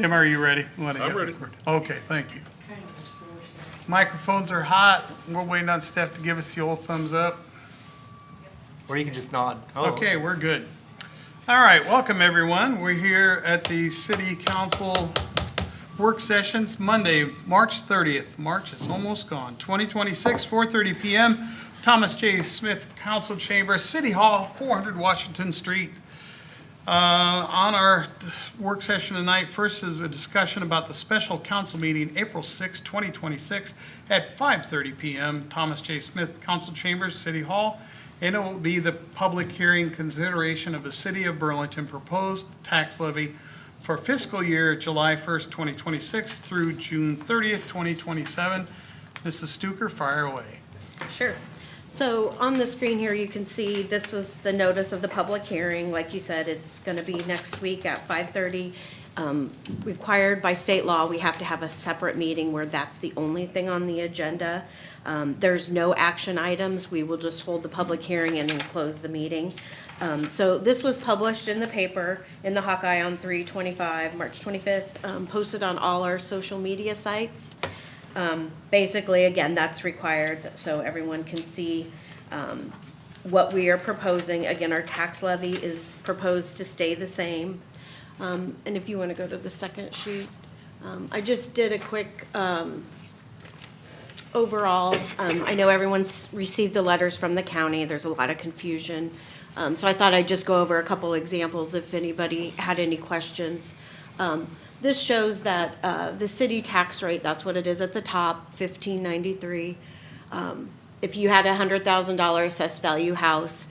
Tim, are you ready? I'm ready. Okay, thank you. Microphones are hot. We're waiting on Steph to give us the old thumbs up. Or you can just nod. Okay, we're good. All right, welcome everyone. We're here at the City Council work sessions, Monday, March 30th. March is almost gone. 2026, 4:30 p.m. Thomas J. Smith Council Chamber, City Hall, 400 Washington Street. On our work session tonight, first is a discussion about the special council meeting, April 6, 2026, at 5:30 p.m. Thomas J. Smith Council Chambers, City Hall. And it will be the public hearing consideration of the City of Burlington proposed tax levy for fiscal year July 1st, 2026 through June 30th, 2027. Mrs. Stuker, fire away. Sure. So on the screen here, you can see this is the notice of the public hearing. Like you said, it's going to be next week at 5:30. Required by state law, we have to have a separate meeting where that's the only thing on the agenda. There's no action items. We will just hold the public hearing and then close the meeting. So this was published in the paper, in the Hawkeye on 3/25, March 25th, posted on all our social media sites. Basically, again, that's required so everyone can see what we are proposing. Again, our tax levy is proposed to stay the same. And if you want to go to the second sheet, I just did a quick overall. I know everyone's received the letters from the county. There's a lot of confusion. So I thought I'd just go over a couple examples if anybody had any questions. This shows that the city tax rate, that's what it is at the top, $15.93. If you had a $100,000 assessed value house,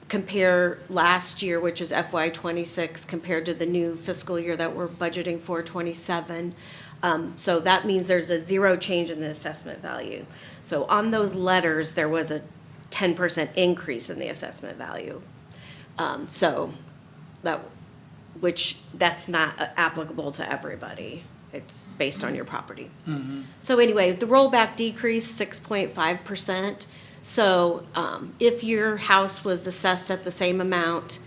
compare last year, which is FY '26, compared to the new fiscal year that we're budgeting for, '27. So that means there's a zero change in the assessment value. So on those letters, there was a 10% increase in the assessment value. That's not applicable to everybody. It's based on your property. So anyway, the rollback decreased 6.5%. So if your house was assessed at the same amount,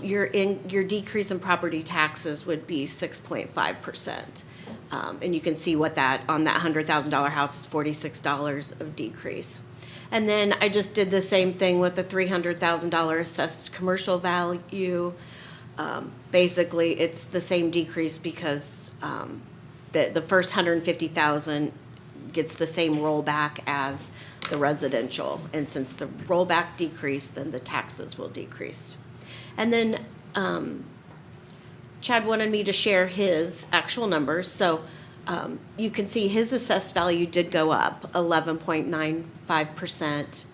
your decrease in property taxes would be 6.5%. And you can see what that, on that $100,000 house, is $46 of decrease. And then I just did the same thing with the $300,000 assessed commercial value. Basically, it's the same decrease because the first $150,000 gets the same rollback as the residential. And since the rollback decreased, then the taxes will decrease. And then Chad wanted me to share his actual numbers. So you can see his assessed value did go up 11.95%.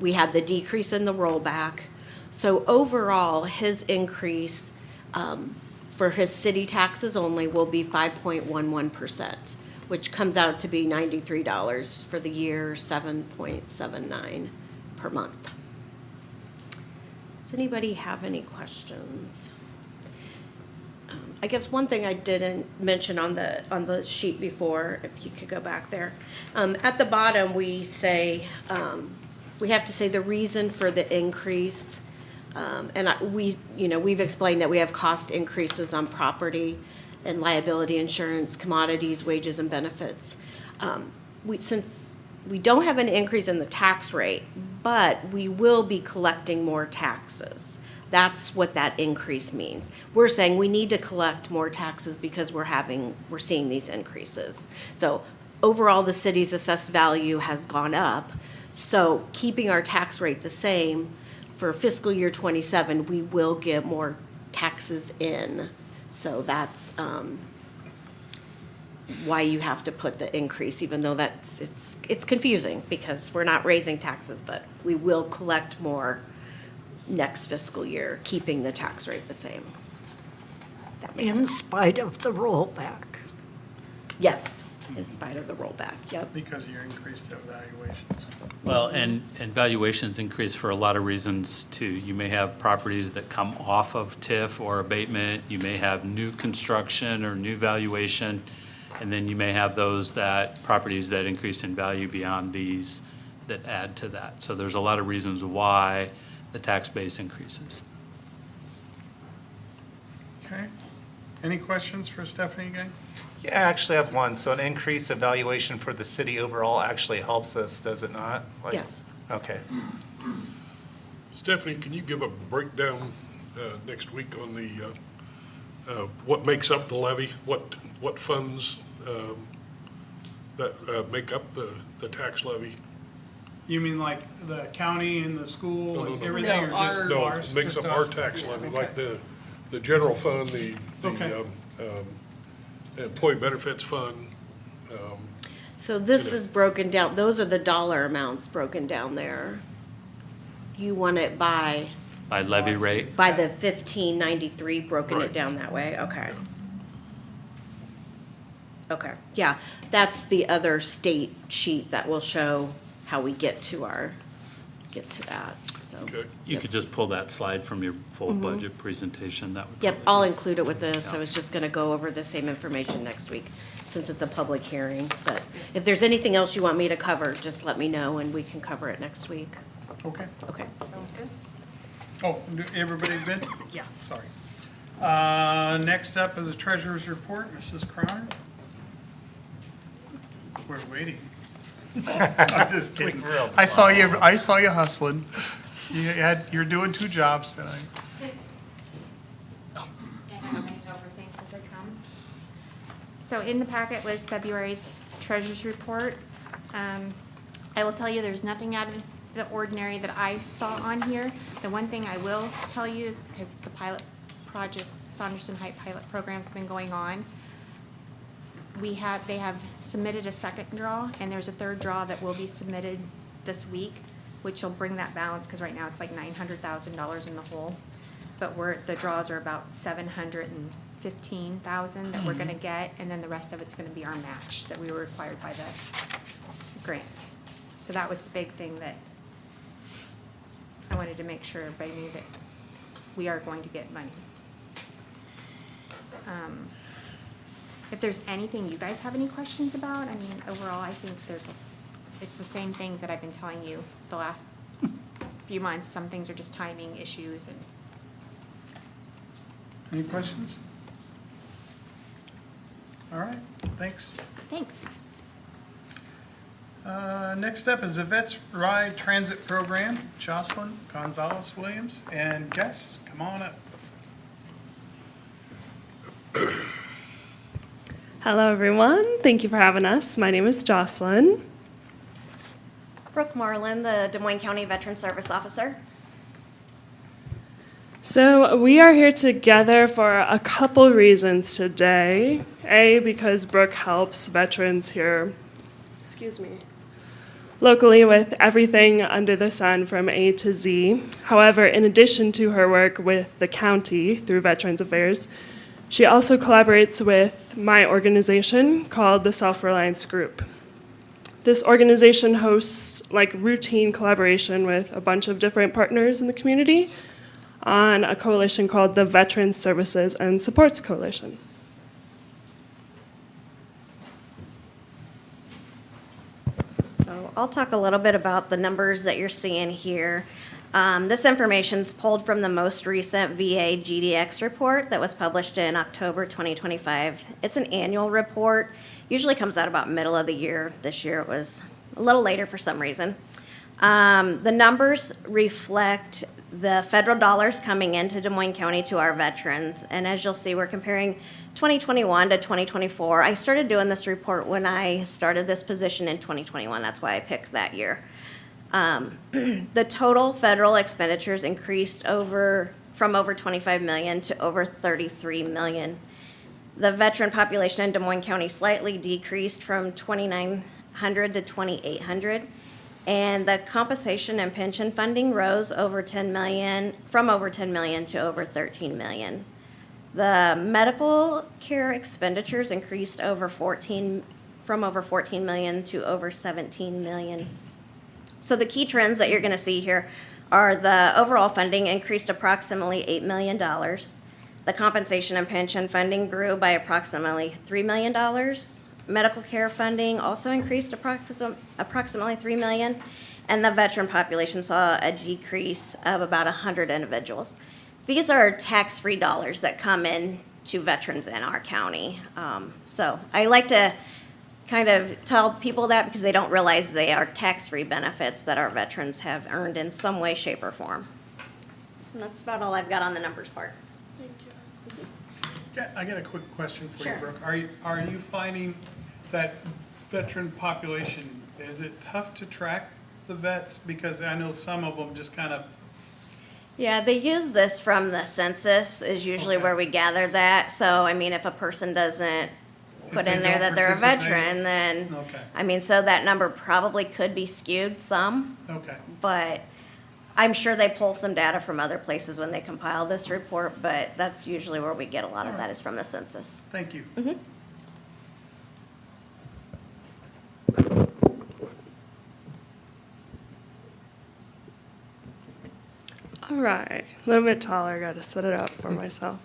We had the decrease in the rollback. So overall, his increase for his city taxes only will be 5.11%, which comes out to be $93 for the year, 7.79 per month. Does anybody have any questions? I guess one thing I didn't mention on the sheet before, if you could go back there, at the bottom we say we have to say the reason for the increase, we've explained that we have cost increases on property and liability insurance, commodities, wages, and benefits. Since we don't have an increase in the tax rate, but we will be collecting more taxes. That's what that increase means. We're saying we need to collect more taxes because we're seeing these increases. So overall, the city's assessed value has gone up. So keeping our tax rate the same for fiscal year '27, we will get more taxes in. So that's why you have to put the increase, even though it's confusing because we're not raising taxes, but we will collect more next fiscal year, keeping the tax rate the same. That makes In sense. spite of the rollback. Yes, in spite of the rollback, yep. Because of your increased evaluations. Well, and valuations increase for a lot of reasons too. You may have properties that come off of TIF or abatement. You may have new construction or new valuation. And then you may have properties that increase in value beyond these that add to that. So there's a lot of reasons why the tax base increases. Okay. Any questions for Stephanie again? Yeah, I actually have one. So an increased evaluation for the city overall actually helps us, does it not? Like- Yes. Okay. Stephanie, can you give a breakdown next week on the, what makes up the levy? What funds that make up the tax levy? You mean like the county and the school No, and no. everything, or just No, ours? it makes Just up our us? tax levy, like Okay. the general fund, the Okay. employee benefits fund. So this is broken down, those are the dollar amounts broken down there. You want it by By levy rate? the 1593, broken it Right. down that way, okay. Okay, yeah, that's the other state sheet that will show how we get to that, so. Okay. You could just pull that slide from your full budget presentation, that would. Yep, probably I'll be- include it with this, I Yeah. was just gonna go over the same information next week, since it's a public hearing, but if there's anything else you want me to cover, just let me know and we can cover it next week, Okay. okay? Sounds good. Oh, everybody good? Yeah. Sorry. Next up is the treasurer's report, Mrs. Croner. We're waiting. I'm just kidding. I saw you hustling. You're doing 2 jobs tonight. And I'm gonna go over things as they come. So in the packet was February's treasurer's report. I will tell you, there's nothing out of the ordinary that I saw on here. The one thing I will tell you is because the pilot project, Saunderson Heights pilot program's been going on, they have submitted a second draw, and there's a third draw that will be submitted this week, which will bring that balance, because right now it's like $900,000 in the hole. But the draws are about 715,000 that we're gonna get, and then the rest of it's gonna be our match that we were required by the grant. So that was the big thing that I wanted to make sure everybody knew, that we are going to get money. If there's anything you guys have any questions about, I mean, overall, I think it's the same things that I've been telling you the last few months. Some things are just timing issues, and Any questions? All right, thanks. thanks. Next up is the Vets Ride Transit Program, Jocelyn Gonzalez Williams, and guests, come on up. Hello, everyone. Thank you for having us. My name is Jocelyn. Brooke Marlin, the Des Moines County Veteran Service Officer. So, we are here together for a couple reasons today. A, because Brooke helps veterans here, locally with everything under the sun from A to Z. However, in addition to her work with the county through Veterans Affairs, she also collaborates with my organization called the Self-Reliance Group. This organization hosts routine collaboration with a bunch of different partners in the community on a coalition called the Veterans Services and Supports Coalition. So I'll talk a little bit about the numbers that you're seeing here. This information's pulled from the most recent VA GDX report that was published in October 2025. It's an annual report, usually comes out about middle of the year. This year it was a little later for some reason. The numbers reflect the federal dollars coming into Des Moines County to our veterans. And as you'll see, we're comparing 2021 to 2024. I started doing this report when I started this position in 2021. That's why I picked that year. The total federal expenditures increased from over 25 million to over 33 million. The veteran population in Des Moines County slightly decreased from 2,900 to 2,800. And the compensation and pension funding rose from over 10 million to over 13 million. The medical care expenditures increased from over 14 million to over 17 million. So the key trends that you're going to see here are the overall funding increased approximately $8 million. The compensation and pension funding grew by approximately $3 million. Medical care funding also increased approximately $3 million. And the veteran population saw a decrease of about 100 individuals. These are tax-free dollars that come in to veterans in our county. So I like to kind of tell people that because they don't realize they are tax-free benefits that our veterans have earned in some way, shape, or form. And that's about all I've got on the numbers part. Yeah, I got a quick question for Sure. you, Brooke. Are you finding that veteran population, is it tough to track the vets? Because I know some of them just kind of, Yeah, they use this from the census is usually Okay. where we gather that. So, I mean, if a person doesn't put they in there don't that they're a participate? veteran, then, Okay. I mean, so that number probably could be skewed some, okay. but I'm sure they pull some data from other places when they compile this report, but that's usually where we get a lot of that is from the census. Thank you. All right, a little bit taller, got to set it up for myself.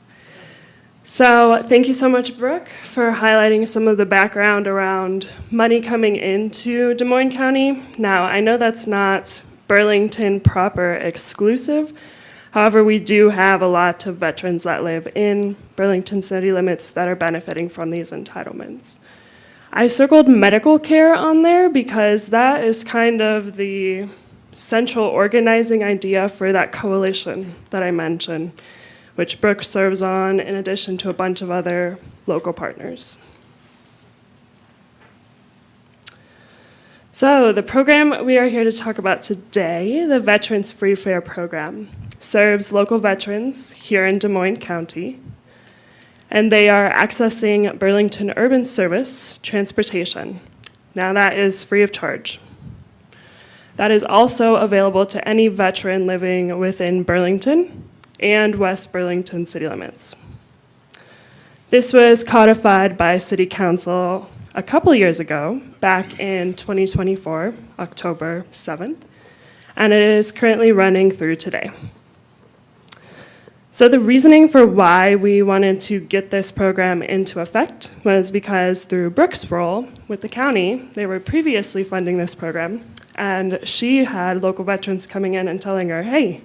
So thank you so much, Brooke, for highlighting some of the background around money coming into Des Moines County. Now, I know that's not Burlington proper exclusive. However, we do have a lot of veterans that live in Burlington city limits that are benefiting from these entitlements. I circled medical care on there because that is kind of the central organizing idea for that coalition that I mentioned, which Brooke serves on in addition to a bunch of other local partners. So the program we are here to talk about today, the Veterans Free Fare Program, serves local veterans here in Des Moines County, and they are accessing Burlington Urban Service transportation. Now that is free of charge. That is also available to any veteran living within Burlington and West Burlington city limits. This was codified by City Council a couple years ago, back in 2024, October 7th, and it is currently running through today. So the reasoning for why we wanted to get this program into effect was because through Brooke's role with the county, they were previously funding this program, and she had local veterans coming in and telling her, hey,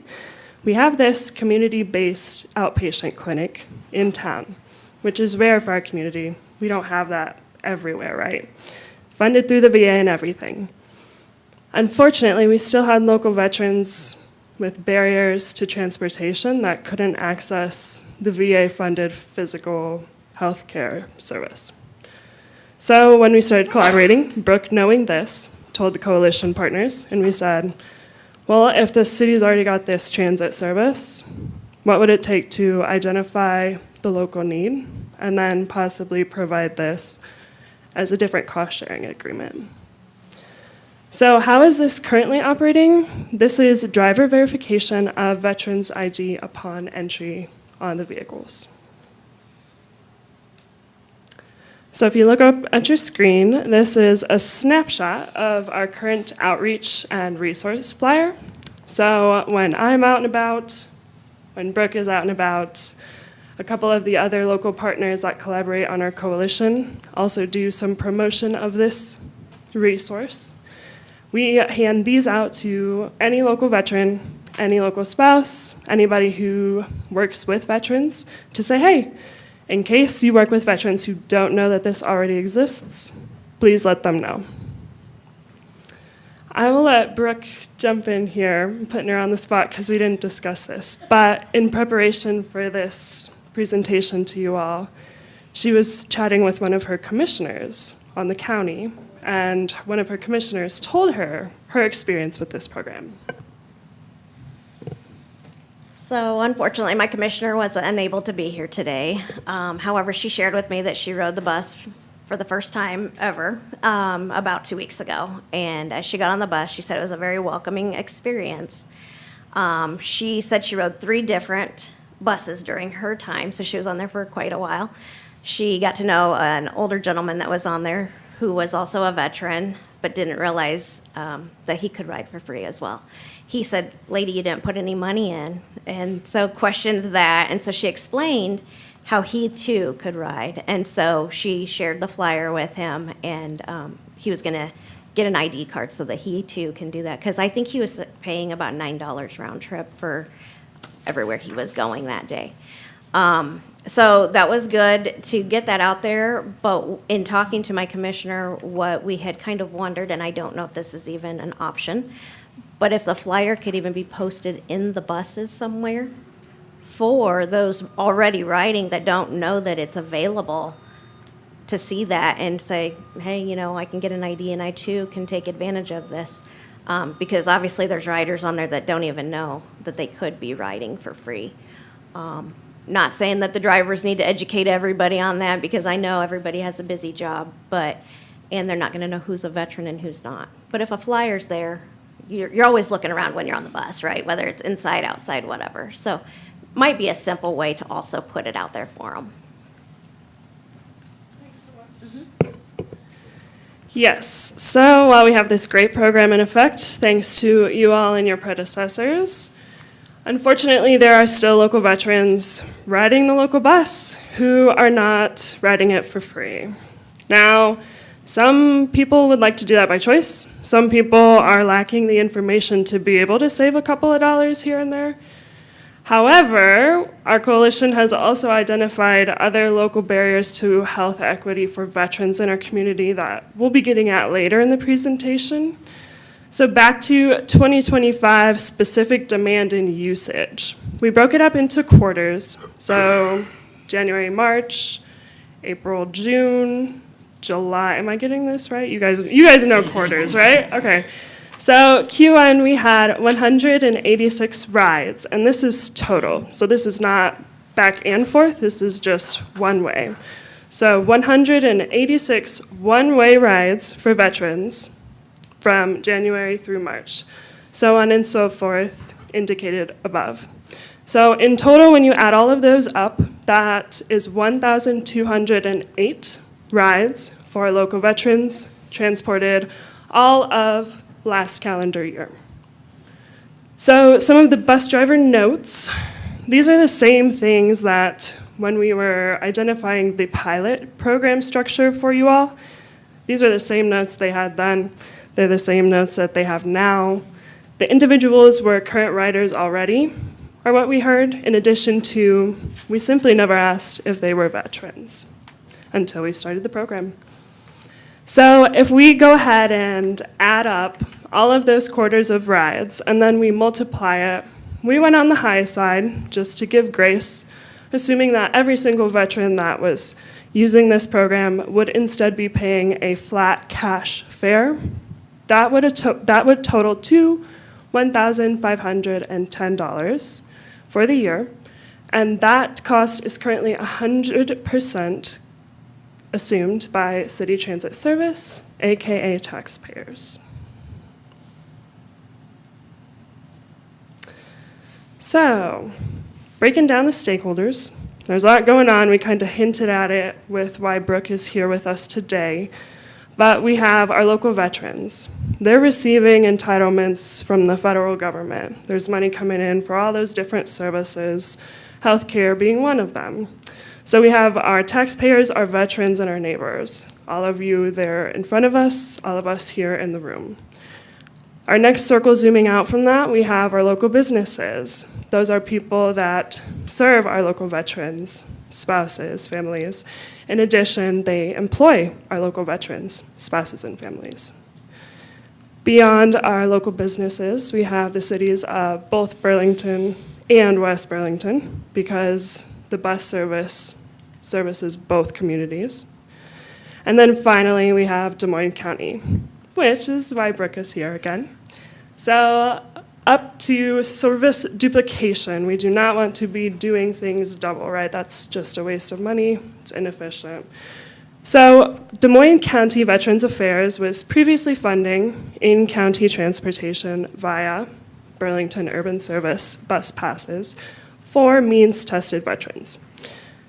we have this community-based outpatient clinic in town, which is rare for our community. We don't have that everywhere, right? Funded through the VA and everything. Unfortunately, we still had local veterans with barriers to transportation that couldn't access the VA-funded physical health care service. So when we started collaborating, Brooke, knowing this, told the coalition partners, and we said, well, if the city's already got this transit service, what would it take to identify the local need and then possibly provide this as a different cost-sharing agreement? So how is this currently operating? This is driver verification of veterans' ID upon entry on the vehicles. So if you look up at your screen, this is a snapshot of our current outreach and resource flyer. So when I'm out and about, when Brooke is out and about, a couple of the other local partners that collaborate on our coalition also do some promotion of this resource. We hand these out to any local veteran, any local spouse, anybody who works with veterans to say, hey, in case you work with veterans who don't know that this already exists, please let them know. I will let Brooke jump in here, I'm putting her on the spot because we didn't discuss this, but in preparation for this presentation to you all, she was chatting with one of her commissioners on the county, and one of her commissioners told her her experience with this program. So unfortunately, my commissioner was unable to be here today. However, she shared with me that she rode the bus for the first time ever about 2 weeks ago. And as she got on the bus, she said it was a very welcoming experience. She said she rode 3 different buses during her time, so she was on there for quite a while. She got to know an older gentleman that was on there who was also a veteran, but didn't realize that he could ride for free as well. He said, lady, you didn't put any money in, and so questioned that, and so she explained how he too could ride, and so she shared the flyer with him, and he was gonna get an ID card so that he too can do that, because I think he was paying about $9 round trip for everywhere he was going that day. So that was good to get that out there, but in talking to my commissioner, what we had kind of wondered, and I don't know if this is even an option, but if the flyer could even be posted in the buses somewhere for those already riding that don't know that it's available to see that and say, hey, you know, I can get an ID and I too can take advantage of this. Because obviously there's riders on there that don't even know that they could be riding for free. Not saying that the drivers need to educate everybody on that, because I know everybody has a busy job, and they're not gonna know who's a veteran and who's not. But if a flyer's there, you're always looking around when you're on the bus, right? Whether it's inside, outside, whatever. So might be a simple way to also put it out there for them. Yes, so while we have this great program in effect, thanks to you all and your predecessors, unfortunately, there are still local veterans riding the local bus who are not riding it for free. Now, some people would like to do that by choice. Some people are lacking the information to be able to save a couple of dollars here and there. However, our coalition has also identified other local barriers to health equity for veterans in our community that we'll be getting at later in the presentation. So back to 2025 specific demand and usage. We broke it up into quarters. So January, March, April, June, July. Am I getting this right? You guys know quarters, right? Okay. So Q1, we had 186 rides, and this is total. So this is not back and forth, this is just one way. So 186 one-way rides for veterans from January through March. So on and so forth, indicated above. So in total, when you add all of those up, that is 1,208 rides for local veterans transported all of last calendar year. So some of the bus driver notes, these are the same things that when we were identifying the pilot program structure for you all, these are the same notes they had then. They're the same notes that they have now. The individuals were current riders already, are what we heard, in addition to, we simply never asked if they were veterans until we started the program. So if we go ahead and add up all of those quarters of rides, and then we multiply it, we went on the high side, just to give grace, assuming that every single veteran that was using this program would instead be paying a flat cash fare. That would total to $1,510 for the year, and that cost is currently 100% assumed by City Transit Service, AKA taxpayers. So, breaking down the stakeholders, there's a lot going on. We kind of hinted at it with why Brooke is here with us today. But we have our local veterans. They're receiving entitlements from the federal government. There's money coming in for all those different services, healthcare being one of them. So we have our taxpayers, our veterans, and our neighbors. All of you there in front of us, all of us here in the room. Our next circle, zooming out from that, we have our local businesses. Those are people that serve our local veterans, spouses, families. In addition, they employ our local veterans, spouses, and families. Beyond our local businesses, we have the cities of both Burlington and West Burlington, because the bus services both communities. And then finally, we have Des Moines County, which is why Brooke is here again. So up to service duplication. We do not want to be doing things double, right? That's just a waste of money. It's inefficient. So Des Moines County Veterans Affairs was previously funding in-county transportation via Burlington Urban Service bus passes for means-tested veterans.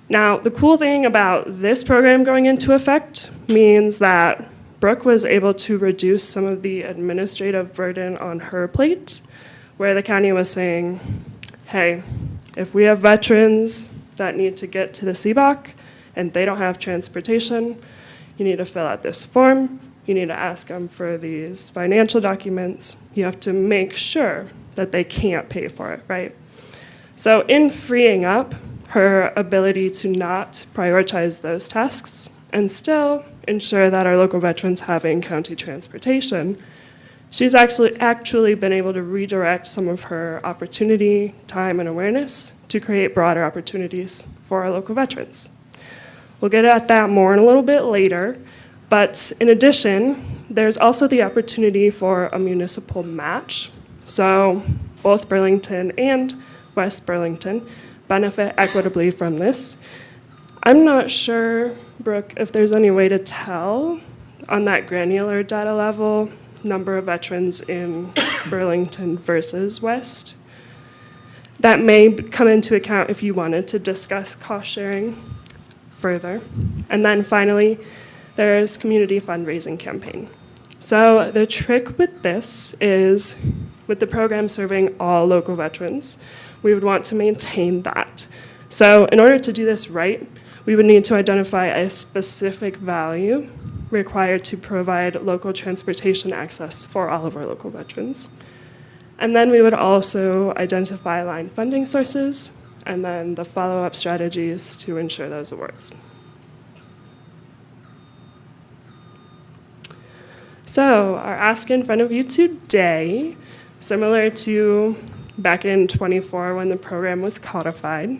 Now, the cool thing about this program going into effect means that Brooke was able to reduce some of the administrative burden on her plate, where the county was saying, hey, if we have veterans that need to get to the CBOC and they don't have transportation, you need to fill out this form, you need to ask them for these financial documents, you have to make sure that they can't pay for it, right? So in freeing up her ability to not prioritize those tasks and still ensure that our local veterans have in-county transportation, she's actually been able to redirect some of her opportunity, time, and awareness to create broader opportunities for our local veterans. We'll get at that more in a little bit later, but in addition, there's also the opportunity for a municipal match. So both Burlington and West Burlington benefit equitably from this. I'm not sure, Brooke, if there's any way to tell on that granular data level, number of veterans in Burlington versus West. That may come into account if you wanted to discuss cost sharing further. And then finally, there's community fundraising campaign. So the trick with this is, with the program serving all local veterans, we would want to maintain that. So in order to do this right, we would need to identify a specific value required to provide local transportation access for all of our local veterans. And then we would also identify line funding sources and then the follow-up strategies to ensure those awards. So our ask in front of you today, similar to back in '24 when the program was codified,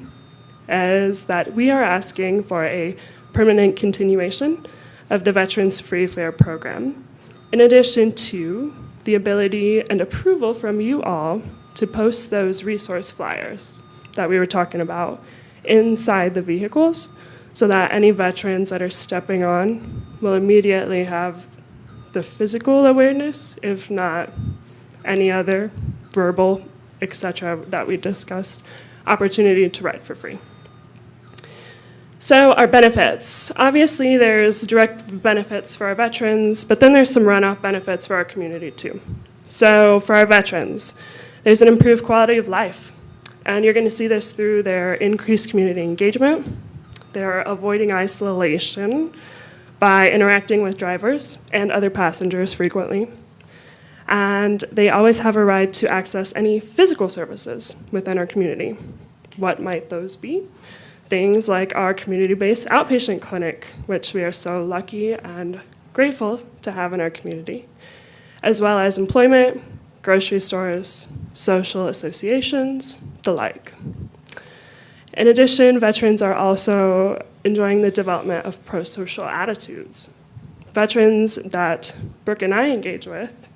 is that we are asking for a permanent continuation of the Veterans Free Fare program, in addition to the ability and approval from you all to post those resource flyers that we were talking about inside the vehicles, so that any veterans that are stepping on will immediately have the physical awareness, if not any other verbal, etc., that we discussed, opportunity to ride for free. So our benefits. Obviously, there's direct benefits for our veterans, but then there's some runoff benefits for our community too. So for our veterans, there's an improved quality of life. And you're going to see this through their increased community engagement. They're avoiding isolation by interacting with drivers and other passengers frequently. And they always have a right to access any physical services within our community. What might those be? Things like our community-based outpatient clinic, which we are so lucky and grateful to have in our community, as well as employment, grocery stores, social associations, the like. In addition, veterans are also enjoying the development of pro-social attitudes. Veterans that Brooke and I engage with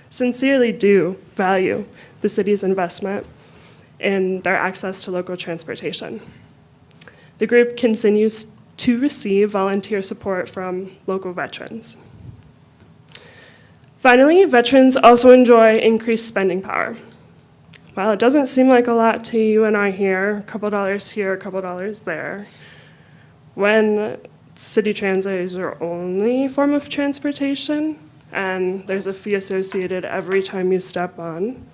sincerely do value the city's investment in their access to local transportation. The group continues to receive volunteer support from local veterans. Finally, veterans also enjoy increased spending power. While it doesn't seem like a lot to you and I here, a couple dollars here, a couple dollars there, when city transit is your only form of transportation, and there's a fee associated every time you step on,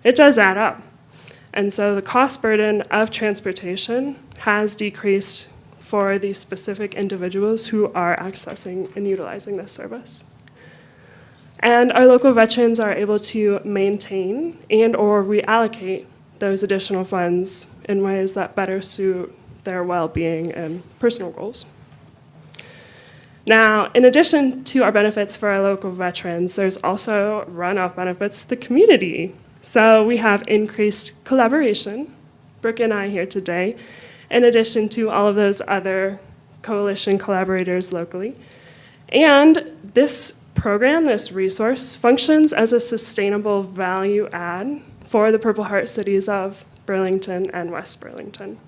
it does add up. And so the cost burden of transportation has decreased for the specific individuals who are accessing and utilizing this service. And our local veterans are able to maintain and or reallocate those additional funds in ways that better suit their well-being and personal goals. Now, in addition to our benefits for our local veterans, there's also runoff benefits to the community. So we have increased collaboration, Brooke and I here today, in addition to all of those other coalition collaborators locally. And this program, this resource, functions as a sustainable value add for the Purple Heart cities of Burlington and West Burlington.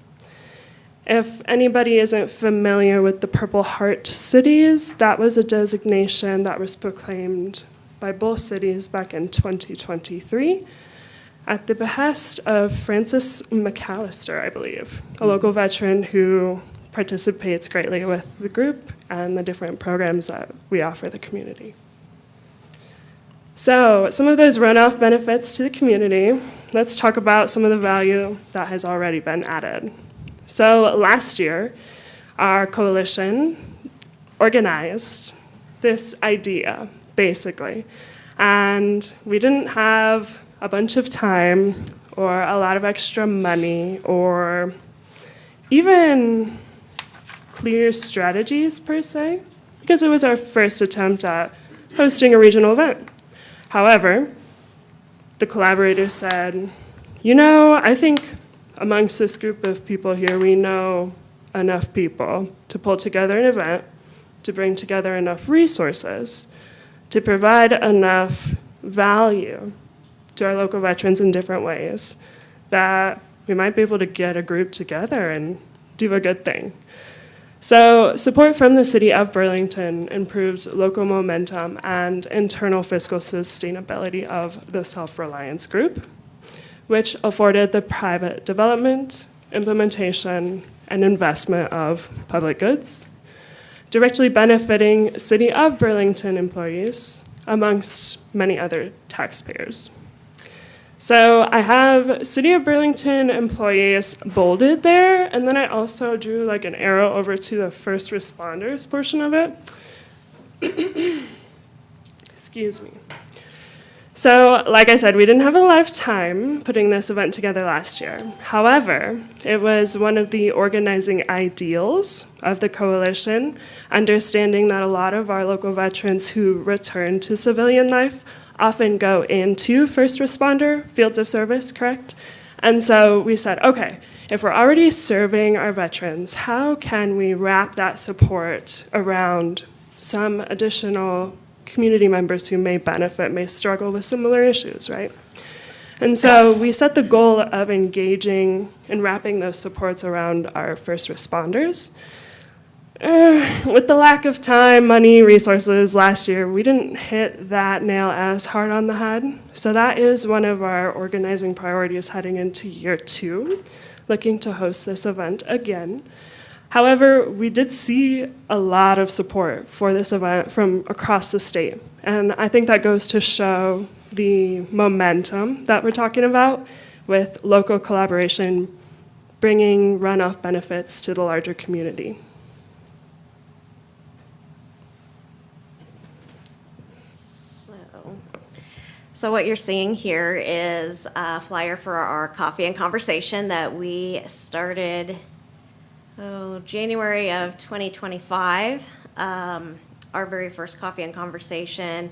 If anybody isn't familiar with the Purple Heart cities, that was a designation that was proclaimed by both cities back in 2023 at the behest of Francis McAllister, I believe, a local veteran who participates greatly with the group and the different programs that we offer the community. So some of those runoff benefits to the community, let's talk about some of the value that has already been added. So last year, our coalition organized this idea, basically, and we didn't have a bunch of time or a lot of extra money or even clear strategies per se, because it was our first attempt at hosting a regional event. However, the collaborators said, you know, I think amongst this group of people here, we know enough people to pull together an event, to bring together enough resources, to provide enough value to our local veterans in different ways, that we might be able to get a group together and do a good thing. So support from the City of Burlington improved local momentum and internal fiscal sustainability of the Self-Reliance Group, which afforded the private development, implementation, and investment of public goods, directly benefiting City of Burlington employees, amongst many other taxpayers. So I have City of Burlington employees bolded there, and then I also drew like an arrow over to the first responders portion of it. Excuse me. So, like I said, we didn't have a lot of time putting this event together last year. However, it was one of the organizing ideals of the coalition, understanding that a lot of our local veterans who return to civilian life often go into first responder fields of service, correct? And so we said, okay, if we're already serving our veterans, how can we wrap that support around some additional community members who may benefit, may struggle with similar issues, right? And so we set the goal of engaging and wrapping those supports around our first responders. With the lack of time, money, resources last year, we didn't hit that nail as hard on the head. So that is one of our organizing priorities heading into year 2, looking to host this event again. However, we did see a lot of support for this event from across the state. And I think that goes to show the momentum that we're talking about with local collaboration bringing runoff benefits to the larger community. So what you're seeing here is a flyer for our coffee and conversation that we started January of 2025. Our very first coffee and conversation,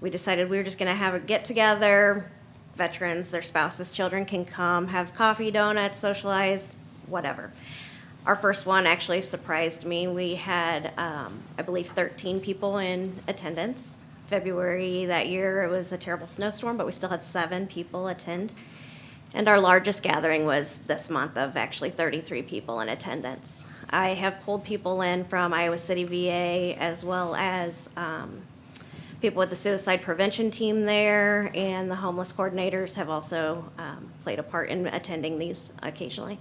we decided we were just going to have a get together. Veterans, their spouses, children can come, have coffee, donuts, socialize, whatever. Our first one actually surprised me. We had, I believe, 13 people in attendance. February that year, it was a terrible snowstorm, but we still had 7 people attend. And our largest gathering was this month of actually 33 people in attendance. I have pulled people in from Iowa City VA as well as people with the suicide prevention team there, and the homeless coordinators have also played a part in attending these occasionally.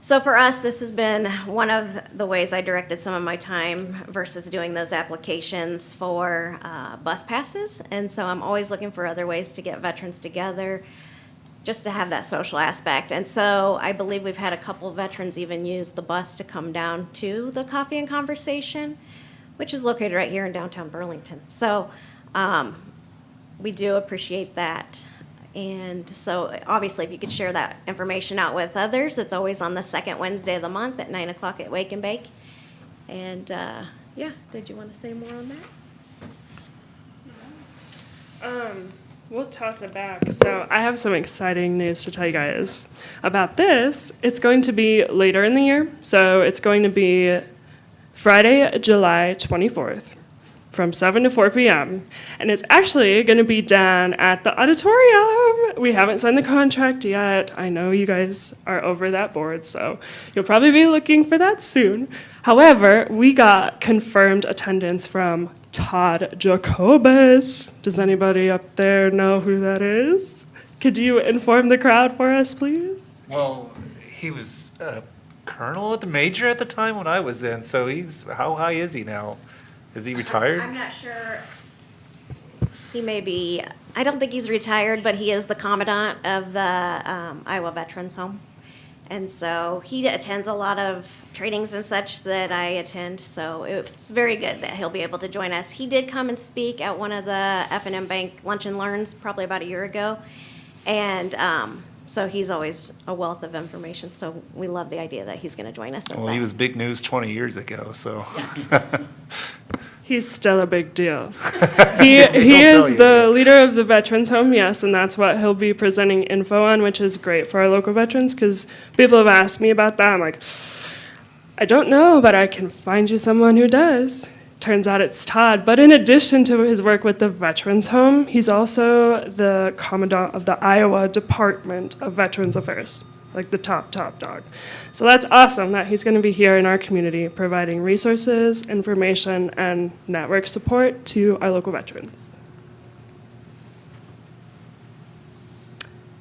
So for us, this has been one of the ways I directed some of my time versus doing those applications for bus passes. And so I'm always looking for other ways to get veterans together, just to have that social aspect. And so I believe we've had a couple of veterans even use the bus to come down to the coffee and conversation, which is located right here in downtown Burlington. So we do appreciate that. And so obviously if you could share that information out with others, it's always on the second Wednesday of the month at 9 o'clock at Wake and Bake. And yeah, did you want to say more on that? We'll toss it back. So I have some exciting news to tell you guys about this. It's going to be later in the year. So it's going to be Friday, July 24th from 7 to 4 p.m. And it's actually going to be done at the auditorium. We haven't signed the contract yet. I know you guys are over that board, so you'll probably be looking for that soon. However, we got confirmed attendance from Todd Jacobus. Does anybody up there know who that is? Could you inform the crowd for us, please? Well, he was a colonel at the major at the time when I was in, so how high is he now? Is he retired? I'm not sure. He may be, I don't think he's retired, but he is the commandant of the Iowa Veterans Home. And so he attends a lot of trainings and such that I attend, so it's very good that he'll be able to join us. He did come and speak at one of the F&M Bank Lunch and Learns probably about a year ago. And So he's always a wealth of information, so we love the idea that he's gonna join us. with Well, he that. was big news 20 years ago, so. He's still a big deal. He He'll is tell you, the yeah. leader of the Veterans Home, yes, and that's what he'll be presenting info on, which is great for our local veterans, because people have asked me about that. I'm like, I don't know, but I can find you someone who does. Turns out it's Todd. But in addition to his work with the Veterans Home, he's also the commandant of the Iowa Department of Veterans Affairs, like the top dog. So that's awesome that he's going to be here in our community providing resources, information, and network support to our local veterans.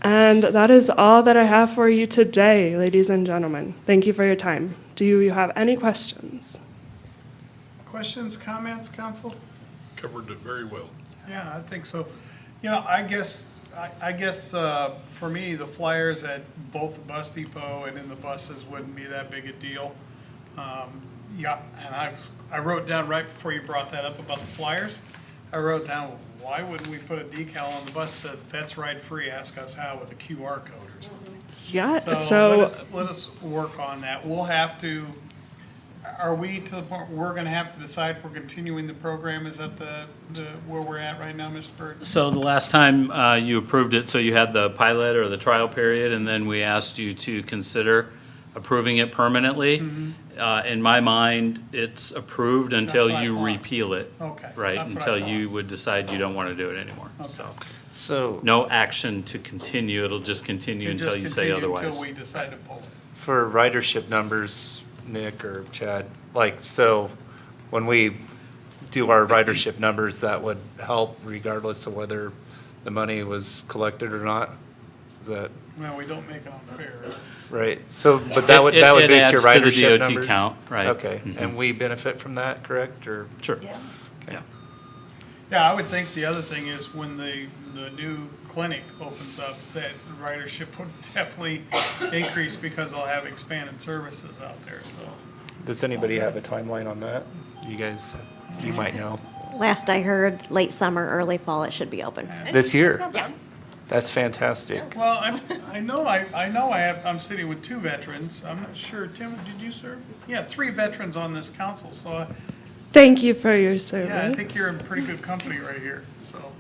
And that is all that I have for you today, ladies and gentlemen. Thank you for your time. Do you have any questions? Questions, comments, council? Covered it very well. Yeah, I think so. You know, I guess for me, the flyers at both the bus depot and in the buses wouldn't be that big a deal. Yeah, and I wrote down right before you brought that up about the flyers, I wrote down, why wouldn't we put a decal on the bus that vets ride free, ask us how, with a QR code or something? Yeah, So so let us work on that. We'll have to, are we to the point where we're gonna have to decide if we're continuing the program? Is that the where we're at right now, Mr. Bird? So the last time you approved it, so you had the pilot or the trial period, and then we asked you to consider approving it permanently. In my mind, it's approved until what I you thought. repeal it. Okay, Right, that's what I until thought. you would decide you don't want to do it anymore. So, So no action to continue, it'll just continue until you say otherwise. Until we decide to pull it. for ridership numbers, Nick or Chad, like, so when we do our ridership numbers, that would help regardless of whether the money was collected or not? Is that Well, we don't make it on fares. right? So, but that would base your It adds to the ridership DOT numbers? count, right. Okay, Mhm. and we benefit from that, correct, or? Sure, Yes. yeah. Yeah, I would think the other thing is when the new clinic opens up, that ridership would definitely increase because they'll have expanded services out there, so. Does anybody have a timeline on that? You guys, you might know. Last I heard, late summer, early fall, it should be open. This year? Yeah. That's fantastic. Well, I'm sitting with two veterans. I'm not sure, Tim, did you serve? Yeah, three veterans on this council, so, thank you for your service. yeah, I think you're in pretty good company right here, so.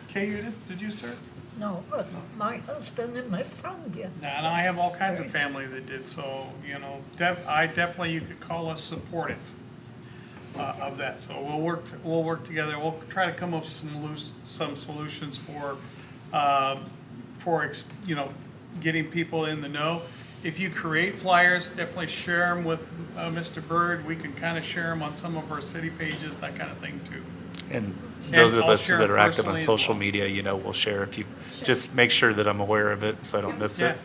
Kay, did you serve? No, but my husband and my son did. And I have all kinds of family that did, so, you know, you could call us supportive of that. So we'll work together. We'll try to come up with some solutions for you know, getting people in the know. If you create flyers, definitely share them with Mr. Bird. We can kind of share them on some of our city pages, that kind of thing too. And those of I'll us share that it are active on personally as social well. media, you know, we'll share if you, just make sure that I'm aware of it so I don't miss Yeah. it.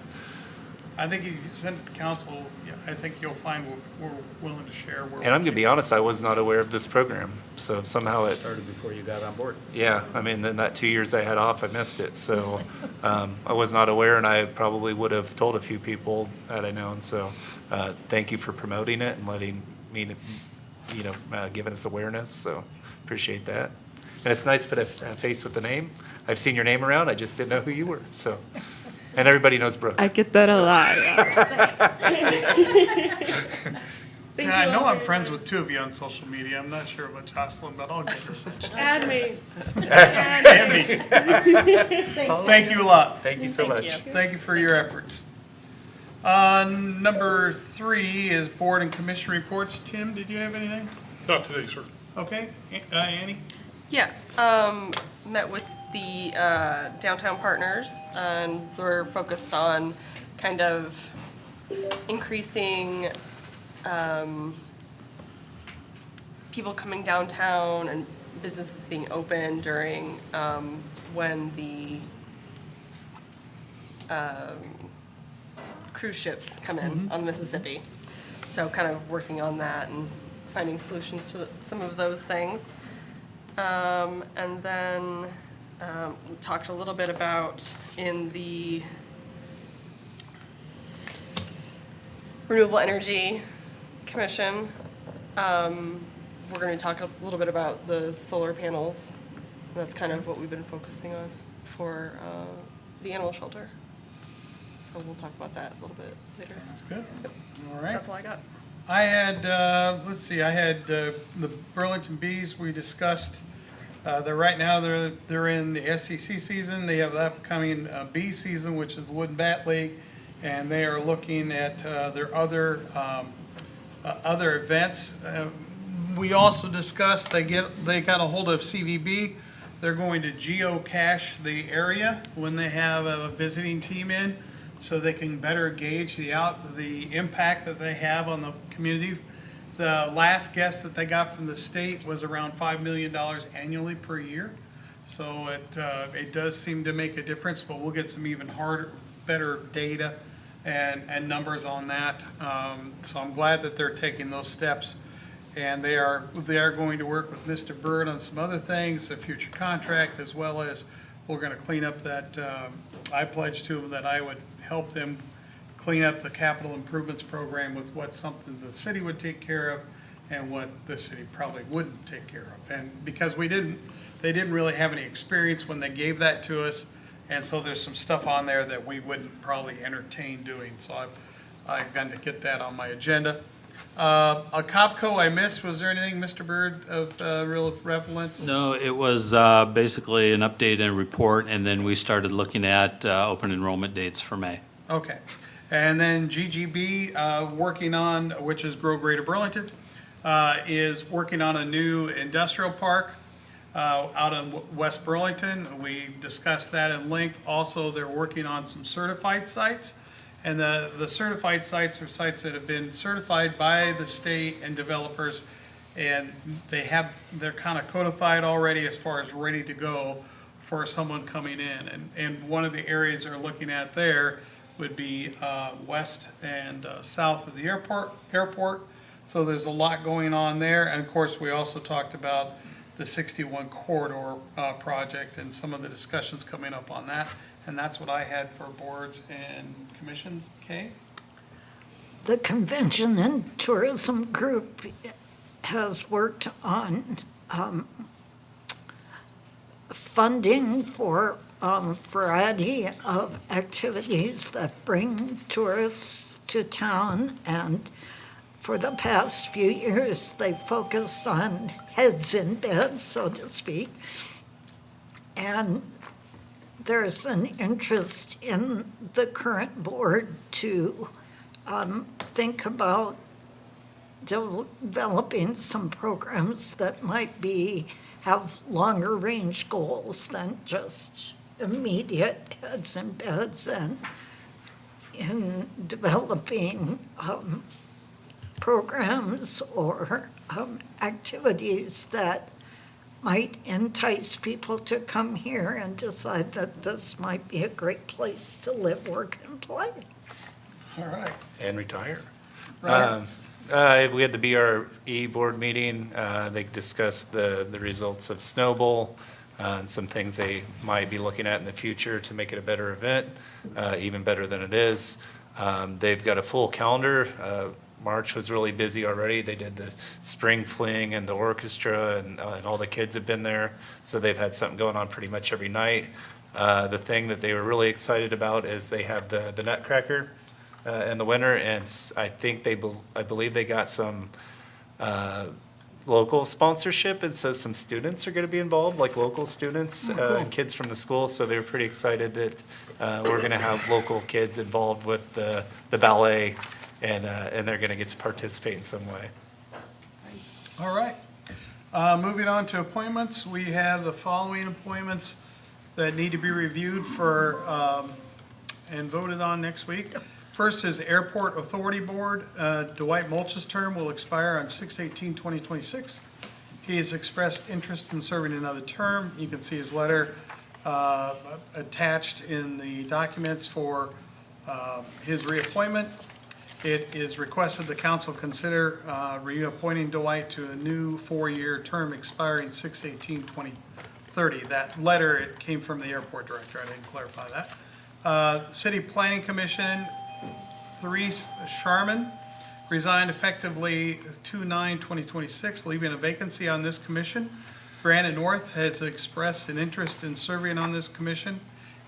I think if you send it to council, yeah, I think you'll find we're willing to share. And I'm gonna be honest, I was not aware of this program, so somehow it, Started before you got on board. yeah, I mean, in that 2 years I had off, I missed it, so, I was not aware, and I probably would have told a few people had I known, so, thank you for promoting it and letting me, you know, giving us awareness, so, appreciate that. And it's nice to put a face with the name. I've seen your name around, I just didn't know who you were, so, and everybody knows Brooke. I get that a lot. Thank Yeah, I you know all I'm for friends your with two of you on social media. I'm not sure about Jocelyn, but I'll get her eventually. time. Add me. Andy, thank you a lot. Thank you so Thank much. you. Thank you for your efforts. Number 3 is board and commission reports. Tim, did you have anything? Not today, sir. Okay, Annie? Yeah, met with the downtown partners, and we're focused on kind of increasing people coming downtown and businesses being open during when the cruise ships come in on the Mississippi. So kind of working on that and finding solutions to some of those things. And then we talked a little bit about in the Renewable Energy Commission, we're going to talk a little bit about the solar panels. That's kind of what we've been focusing on for the animal shelter. So we'll talk about that a little bit later. Sounds good. All right. That's all I got. I had, let's see, I had the Burlington Bees, we discussed. Right now, they're in the SEC season. They have the upcoming bee season, which is the Wood and Bat League. And they are looking at their other events. We also discussed, they got a hold of CVB. They're going to geocache the area when they have a visiting team in, so they can better gauge the impact that they have on the community. The last guess that they got from the state was around $5 million annually per year. So it does seem to make a difference, but we'll get some even better data and numbers on that. So I'm glad that they're taking those steps. And they are going to work with Mr. Bird on some other things, a future contract, as well as we're gonna clean up that, I pledged to them that I would help them clean up the capital improvements program with what's something the city would take care of and what the city probably wouldn't take care of. And because they didn't really have any experience when they gave that to us, and so there's some stuff on there that we wouldn't probably entertain doing. So I've got to get that on my agenda. A Copco I missed, was there anything, Mr. Bird, of real relevance? No, it was basically an update and report, and then we started looking at open enrollment dates for May. Okay. And then GGB, working on, which is Grow Greater Burlington, is working on a new industrial park out in West Burlington. We discussed that in length. Also, they're working on some certified sites. And the certified sites are sites that have been certified by the state and developers, and they're kind of codified already as far as ready to go for someone coming in. And one of the areas they're looking at there would be west and south of the airport. So there's a lot going on there. And of course, we also talked about the 61 corridor project and some of the discussions coming up on that. And that's what I had for boards and commissions. Kay? The Convention and Tourism Group has worked on funding for a variety of activities that bring tourists to town. And for the past few years, they focused on heads in beds, so to speak. And there's an interest in the current board to think about developing some programs that might have longer range goals than just immediate heads in beds, and in developing programs or activities that might entice people to come here and decide that this might be a great place to live, work, and play. All right. And retire. Right. We had the BRE board meeting. They discussed the results of Snowball and some things they might be looking at in the future to make it a better event, even better than it is. They've got a full calendar. March was really busy already. They did the spring fling and the orchestra, and all the kids have been there. So they've had something going on pretty much every night. The thing that they were really excited about is they have the Nutcracker in the winter, and I think I believe they got some local sponsorship, and so some students are going to be involved, like local students, and kids from the school. So they were pretty excited that we're going to have local kids involved with the ballet, and they're going to get to participate in some way. All right. Moving on to appointments, we have the following appointments that need to be reviewed for and voted on next week. First is the Airport Authority Board. Dwight Mulch's term will expire on 6/18/2026. He has expressed interest in serving another term. You can see his letter attached in the documents for his reappointment. It is requested the council consider reappointing Dwight to a new 4-year term expiring 6/18/2030. That letter, it came from the airport director. I didn't clarify that. City Planning Commission, Therese Sharman resigned effectively 2/9/2026, leaving a vacancy on this commission. Brandon North has expressed an interest in serving on this commission.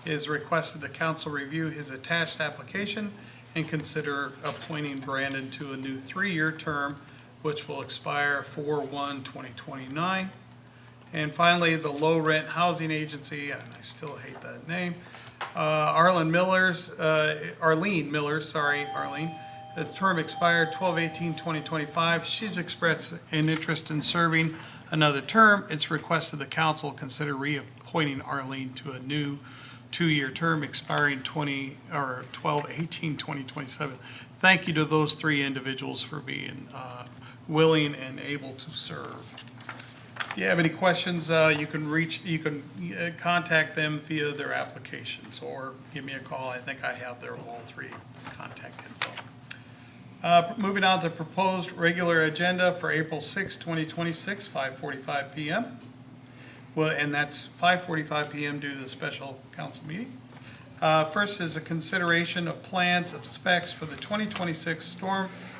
It is requested the council review his attached application and consider appointing Brandon to a new 3-year term, which will expire 4/1/2029. And finally, the Low Rent Housing Agency, and I still hate that name, Arlene Miller, the term expired 12/18/2025. She's expressed an interest in serving another term. It's requested the council consider reappointing Arlene to a new 2-year term expiring 12/18/2027. Thank you to those 3 individuals for being willing and able to serve. If you have any questions, you can contact them via their applications or give me a call. I think I have their all 3 contact info. Moving on to proposed regular agenda for April 6, 2026, 5:45 PM. Well, and that's 5:45 PM due to the special council meeting. First is a consideration of plans of specs for the 2026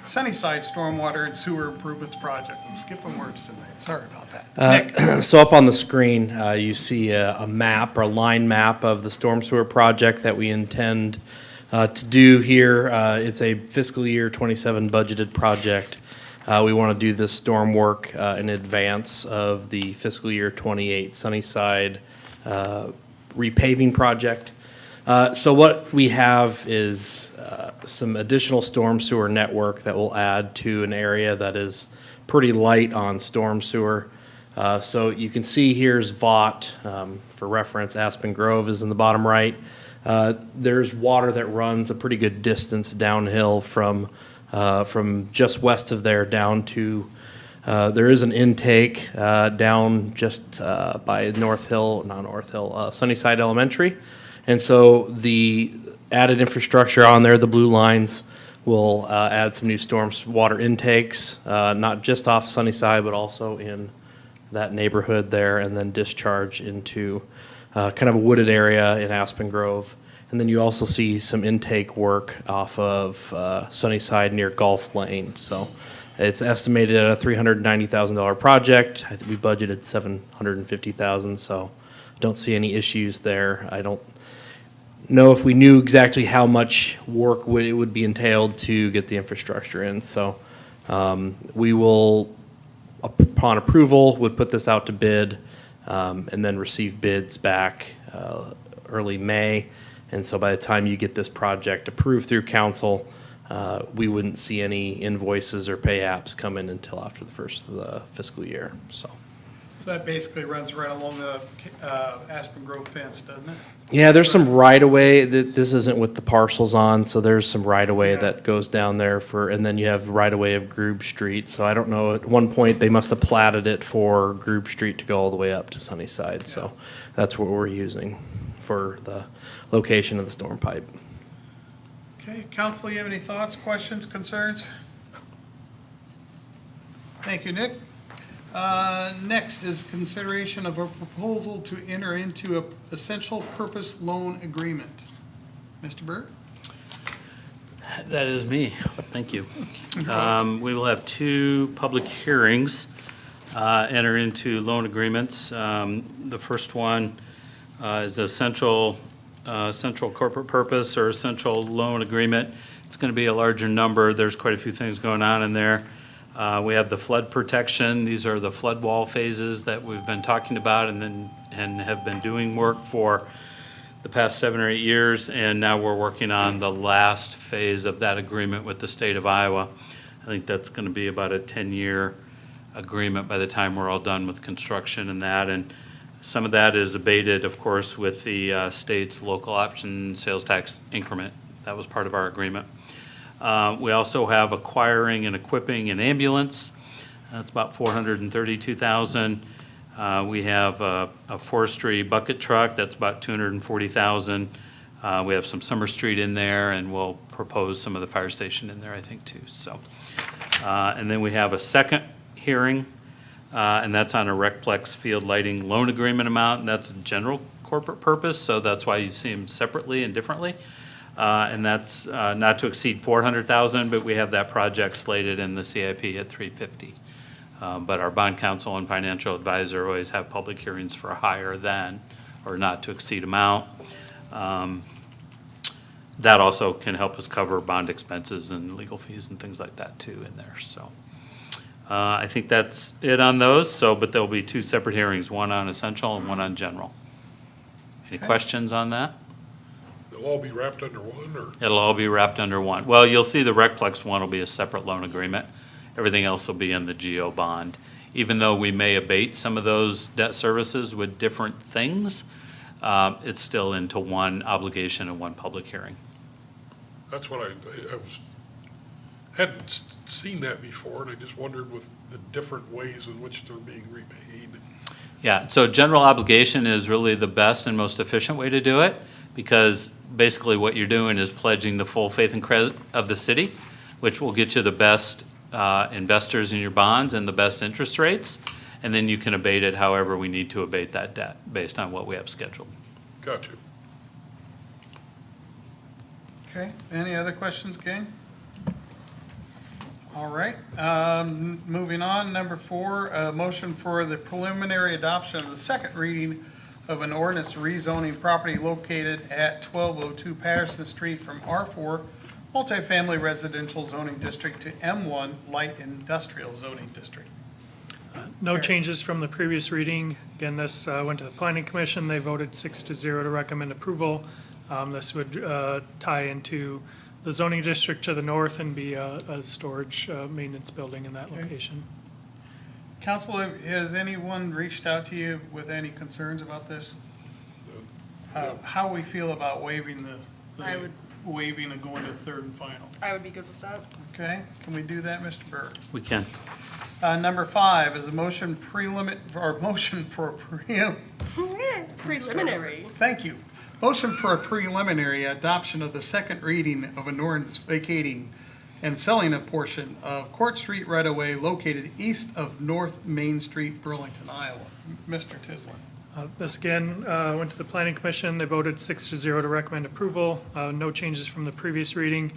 Sunnyside Stormwater and Sewer Improvements Project. I'm skipping words tonight, sorry about that. Nick? So up on the screen, you see a map or a line map of the storm sewer project that we intend to do here. It's a fiscal year 27 budgeted project. We want to do this storm work in advance of the fiscal year 28 Sunnyside repaving project. So what we have is some additional storm sewer network that will add to an area that is pretty light on storm sewer. So you can see here's Vaught. For reference, Aspen Grove is in the bottom right. There's water that runs a pretty good distance downhill from just west of there down to, there is an intake down just by Sunnyside Elementary. And so the added infrastructure on there, the blue lines, will add some new storm water intakes, not just off Sunnyside, but also in that neighborhood there, and then discharge into kind of a wooded area in Aspen Grove. And then you also see some intake work off of Sunnyside near Gulf Lane. So it's estimated at a $390,000 project. I think we budgeted $750,000, so don't see any issues there. I don't know if we knew exactly how much work it would be entailed to get the infrastructure in. So we will, upon approval, would put this out to bid and then receive bids back early May. And so by the time you get this project approved through council, we wouldn't see any invoices or pay apps come in until after the first of the fiscal year. So that basically runs right along the Aspen Grove fence, doesn't it? yeah, there's some right-of-way. This isn't with the parcels on, so there's some right-of-way that goes down there and then you have right-of-way of Grube Street. So I don't know, at one point, they must have platted it for Grube Street to go all the way up to Sunnyside. So that's what we're using for the location of the storm pipe. Okay, council, you have any thoughts, questions, concerns? Thank you, Nick. Next is consideration of a proposal to enter into a essential purpose loan agreement. Mr. Byrd? That is me. Thank you. We will have 2 public hearings enter into loan agreements. The first one is the essential corporate purpose or essential loan agreement. It's going to be a larger number. There's quite a few things going on in there. We have the flood protection. These are the flood wall phases that we've been talking about and have been doing work for the past 7 or 8 years. And now we're working on the last phase of that agreement with the state of Iowa. I think that's going to be about a 10-year agreement by the time we're all done with construction and that. And some of that is abated, of course, with the state's local option sales tax increment. That was part of our agreement. We also have acquiring and equipping an ambulance. That's about $432,000. We have a forestry bucket truck. That's about $240,000. We have some Summer Street in there, and we'll propose some of the fire station in there, I think, too. So, and then we have a second hearing, and that's on a Recplex field lighting loan agreement amount, and that's general corporate purpose. So that's why you see them separately and differently. And that's not to exceed $400,000, but we have that project slated in the CIP at $350,000. But our bond counsel and financial advisor always have public hearings for a higher than or not to exceed amount. That also can help us cover bond expenses and legal fees and things like that too in there, so. I think that's it on those, but there'll be 2 separate hearings, one on essential and one on general. Any questions on that? They'll all be wrapped under one, or? It'll all be wrapped under one. Well, you'll see the Recplex one will be a separate loan agreement. Everything else will be in the GO bond. Even though we may abate some of those debt services with different things, it's still into one obligation and one public hearing. That's what hadn't seen that before, and I just wondered with the different ways in which they're being repaid. Yeah, so general obligation is really the best and most efficient way to do it, because basically what you're doing is pledging the full faith and credit of the city, which will get you the best investors in your bonds and the best interest rates, and then you can abate it however we need to abate that debt based on what we have scheduled. Gotcha. Okay, any other questions, gang? All right, moving on, number 4, a motion for the preliminary adoption of the second reading of an ordinance rezoning property located at 1202 Patterson Street from R4 multifamily residential zoning district to M1 light industrial zoning district. No changes from the previous reading. Again, this went to the planning commission. They voted 6-0 to recommend approval. This would tie into the zoning district to the north and be a storage maintenance building in that location. Council, has anyone reached out to you with any concerns about this? How we feel about waiving I would- waiving and going to third and final? I would be good with that. Okay, can we do that, Mr. Burke? We can. Number 5 is a motion for Preliminary. Thank you. Motion for a preliminary adoption of the second reading of an ordinance vacating and selling a portion of Court Street right-of-way located east of North Main Street, Burlington, Iowa. Mr. Tisland. This again went to the planning commission. They voted 6-0 to recommend approval. No changes from the previous reading.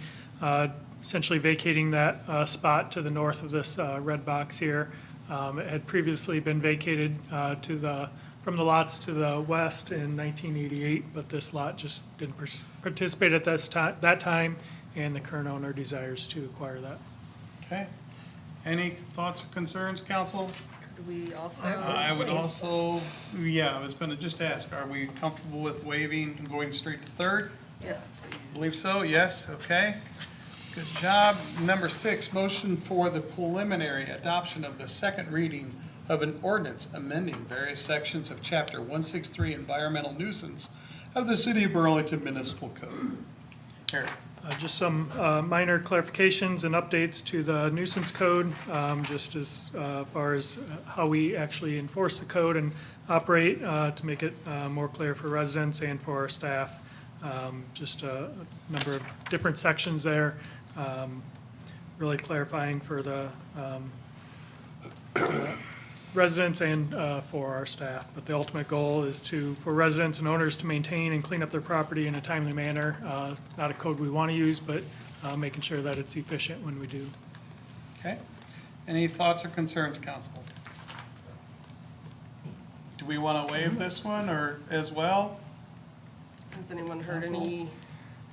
Essentially vacating that spot to the north of this red box here. It had previously been vacated from the lots to the west in 1988, but this lot just didn't participate at that time, and the current owner desires to acquire that. Okay. Any thoughts or concerns, council? Could we also? I would also, I was going to just ask, are we comfortable with waiving and going straight to third? Yes. Believe so, yes, okay. Good job. Number 6, motion for the preliminary adoption of the second reading of an ordinance amending various sections of Chapter 163 Environmental Nuisance of the City of Burlington Municipal Code. Eric. Just some minor clarifications and updates to the nuisance code, just as far as how we actually enforce the code and operate to make it more clear for residents and for our staff. Just a number of different sections there, really clarifying for the residents and for our staff. But the ultimate goal is for residents and owners to maintain and clean up their property in a timely manner. Not a code we want to use, but making sure that it's efficient when we do. Okay. Any thoughts or concerns, council? Do we want to waive this one or as well? Has anyone heard Council? any?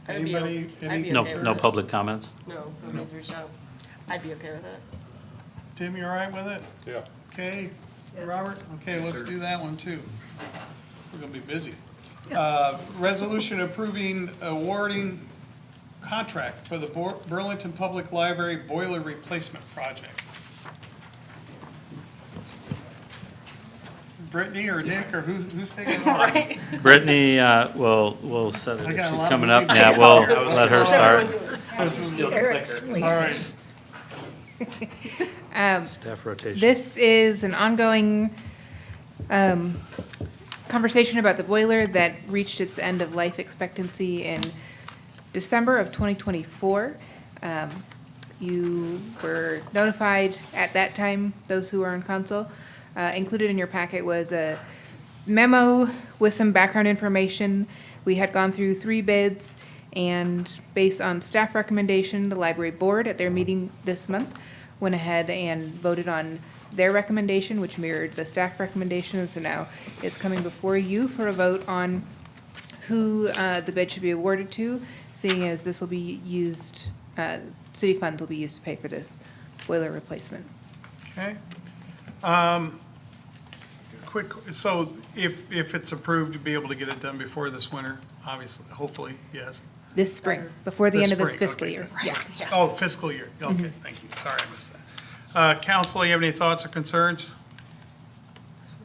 Anybody? I'd be No, okay with no it. public comments? No, nobody's reached out. I'd be okay with it. Tim, you all right with it? Yeah. Okay, Robert? Okay, let's do that one too. We're gonna be busy. Resolution approving awarding contract for the Burlington Public Library boiler replacement project. Brittany or Nick or who's taking it on? Right. Brittany, we'll set it, I if got a she's lot coming of up, moving yeah, we'll parts. let her start. Eric's All right, Staff rotation. This is an ongoing conversation about the boiler that reached its end of life expectancy in December of 2024. You were notified at that time, those who were on council. Included in your packet was a memo with some background information. We had gone through 3 bids, and based on staff recommendation, the library board at their meeting this month went ahead and voted on their recommendation, which mirrored the staff recommendation. So now it's coming before you for a vote on who the bid should be awarded to, seeing as this will be used, city funds will be used to pay for this boiler replacement. Okay. Quick, so if it's approved, to be able to get it done before this winter, obviously, hopefully, yes. This spring, before the end of this spring, fiscal okay. year. Yeah. Oh, fiscal year, okay, thank you, sorry I missed that. Council, you have any thoughts or concerns?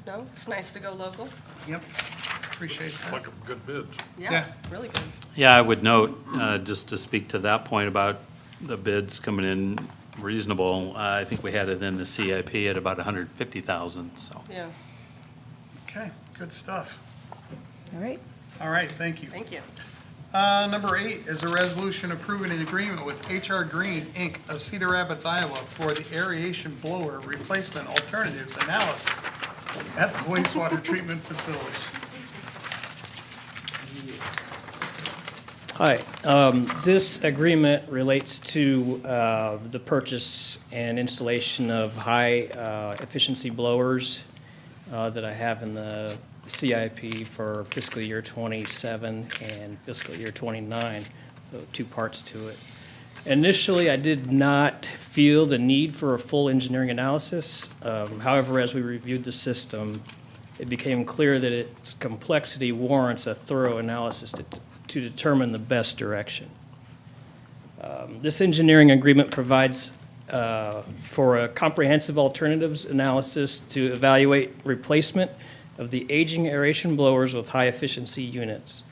No, it's nice to go local. Yep, appreciate that. Like a good bid. Yeah. Really good. Yeah, I would note, just to speak to that point about the bids coming in reasonable, I think we had it in the CIP at about 150,000, so. Yeah, Okay, good stuff. All right. All right, thank you. thank you. Number 8 is a resolution approving an agreement with HR Green, Inc. of Cedar Rapids, Iowa for the aeration blower replacement alternatives analysis at the wastewater treatment facility. Hi, this agreement relates to the purchase and installation of high efficiency blowers that I have in the CIP for fiscal year '27 and fiscal year '29, so 2 parts to it. Initially, I did not feel the need for a full engineering analysis. However, as we reviewed the system, it became clear that its complexity warrants a thorough analysis to determine the best direction. This engineering agreement provides for a comprehensive alternatives analysis to evaluate replacement of the aging aeration blowers with high-efficiency units.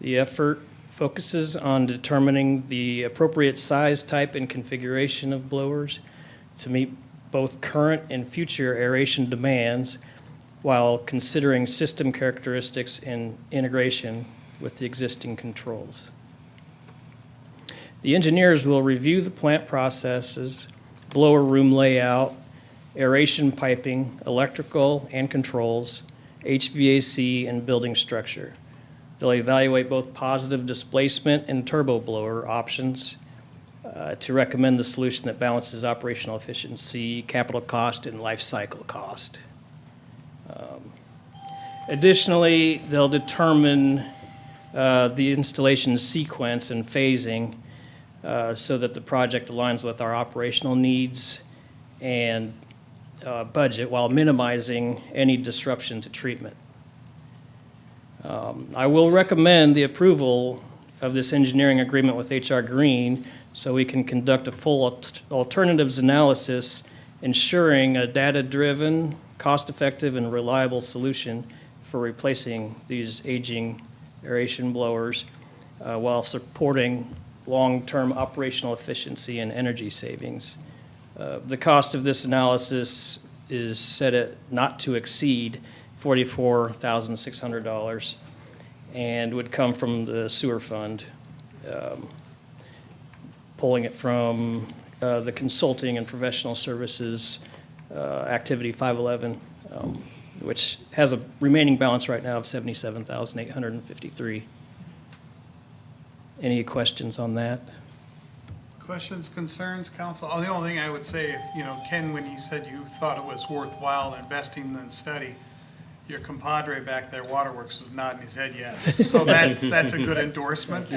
The effort focuses on determining the appropriate size, type, and configuration of blowers to meet both current and future aeration demands while considering system characteristics and integration with the existing controls. The engineers will review the plant processes, blower room layout, aeration piping, electrical and controls, HVAC, and building structure. They'll evaluate both positive displacement and turbo blower options to recommend the solution that balances operational efficiency, capital cost, and life cycle cost. Additionally, they'll determine the installation sequence and phasing so that the project aligns with our operational needs and budget while minimizing any disruption to treatment. I will recommend the approval of this engineering agreement with HR Green so we can conduct a full alternatives analysis, ensuring a data-driven, cost-effective, and reliable solution for replacing these aging aeration blowers while supporting long-term operational efficiency and energy savings. The cost of this analysis is set at not to exceed $44,600 and would come from the sewer fund, pulling it from the consulting and professional services activity 511, which has a remaining balance right now of $77,853. Any questions on that? Questions, concerns, council? Oh, the only thing I would say, Ken, when he said you thought it was worthwhile investing in the study, your compadre back there, Waterworks, was nodding his head yes. So that's a good endorsement.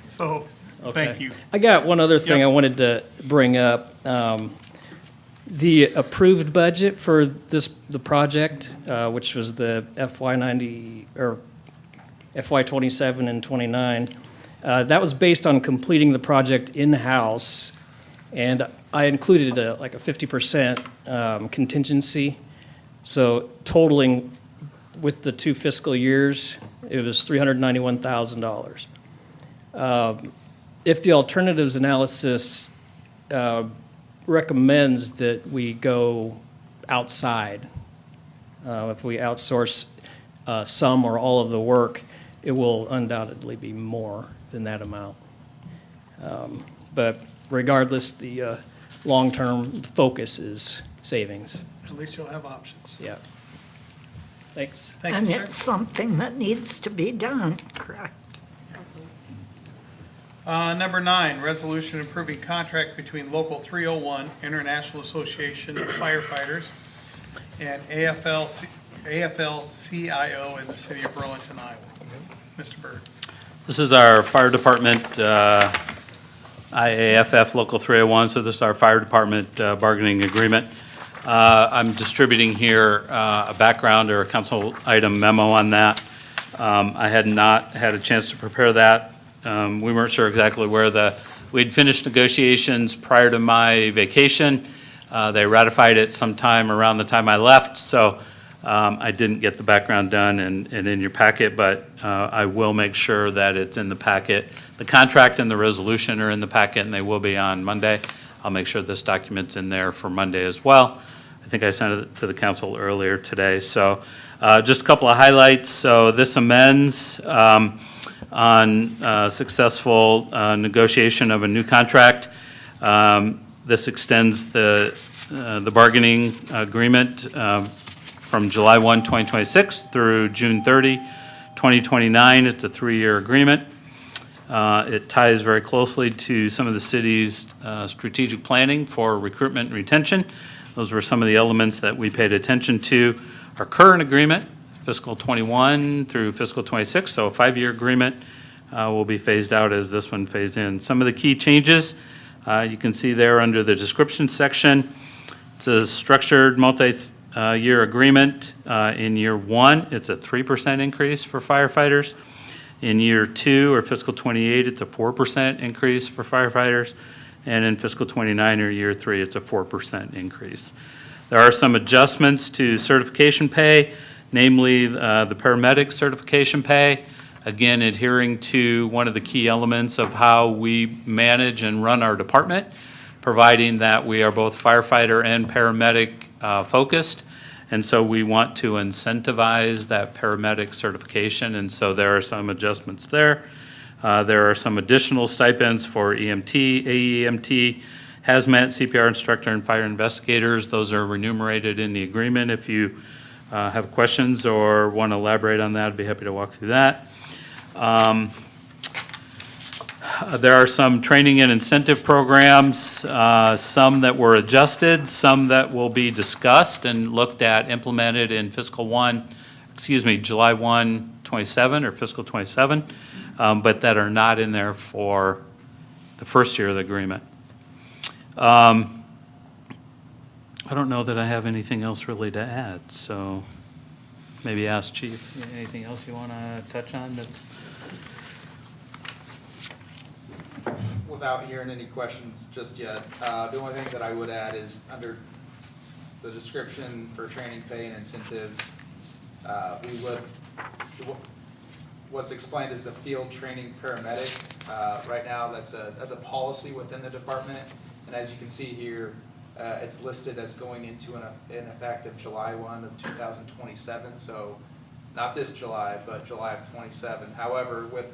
So, thank Okay. you. I got one other thing Yep. I wanted to bring up. The approved budget for the project, which was the FY90 or FY27 and 29, that was based on completing the project in-house, and I included a 50% contingency. So totaling with the 2 fiscal years, it was $391,000. If the alternatives analysis recommends that we go outside, if we outsource some or all of the work, it will undoubtedly be more than that amount. But regardless, the long-term focus is savings. At least you'll have options. Yeah. Thanks. Thank And you, sir. it's something that needs to be done, correct? Number 9, resolution approving contract between Local 301 International Association of Firefighters and AFL-CIO in the city of Burlington, Iowa. Mr. Byrd. This is our fire department, IAFF Local 301, so this is our fire department bargaining agreement. I'm distributing here a background or a council item memo on that. I had not had a chance to prepare that. We weren't sure exactly where we'd finished negotiations prior to my vacation. They ratified it sometime around the time I left, so I didn't get the background done and in your packet, but I will make sure that it's in the packet. The contract and the resolution are in the packet, and they will be on Monday. I'll make sure this document's in there for Monday as well. I think I sent it to the council earlier today. So just a couple of highlights. So this amends on successful negotiation of a new contract. This extends the bargaining agreement from July 1, 2026 through June 30, 2029. It's a 3-year agreement. It ties very closely to some of the city's strategic planning for recruitment and retention. Those were some of the elements that we paid attention to. Our current agreement, fiscal 21 through fiscal 26, so a 5-year agreement, will be phased out as this one phase in. Some of the key changes you can see there under the description section. It's a structured multi-year agreement. In year 1, it's a 3% increase for firefighters. In year 2, or fiscal 28, it's a 4% increase for firefighters. And in fiscal 29 or year 3, it's a 4% increase. There are some adjustments to certification pay, namely the paramedic certification pay. Again, adhering to one of the key elements of how we manage and run our department, providing that we are both firefighter and paramedic focused. And so we want to incentivize that paramedic certification, and so there are some adjustments there. There are some additional stipends for EMT, AEMT, hazmat, CPR instructor, and fire investigators. Those are remunerated in the agreement. If you have questions or want to elaborate on that, I'd be happy to walk through that. There are some training and incentive programs, some that were adjusted, some that will be discussed and looked at, implemented in July 1, 27 or fiscal 27, but that are not in there for the first year of the agreement. I don't know that I have anything else really to add, so maybe ask Chief, anything else you want to touch on that's... Without hearing any questions just yet, the only thing that I would add is under the description for training pay and incentives, what's explained is the field training paramedic. Right now, that's a policy within the department, and as you can see here, it's listed as going into an effect of July 1 of 2027. So not this July, but July of 27. However, with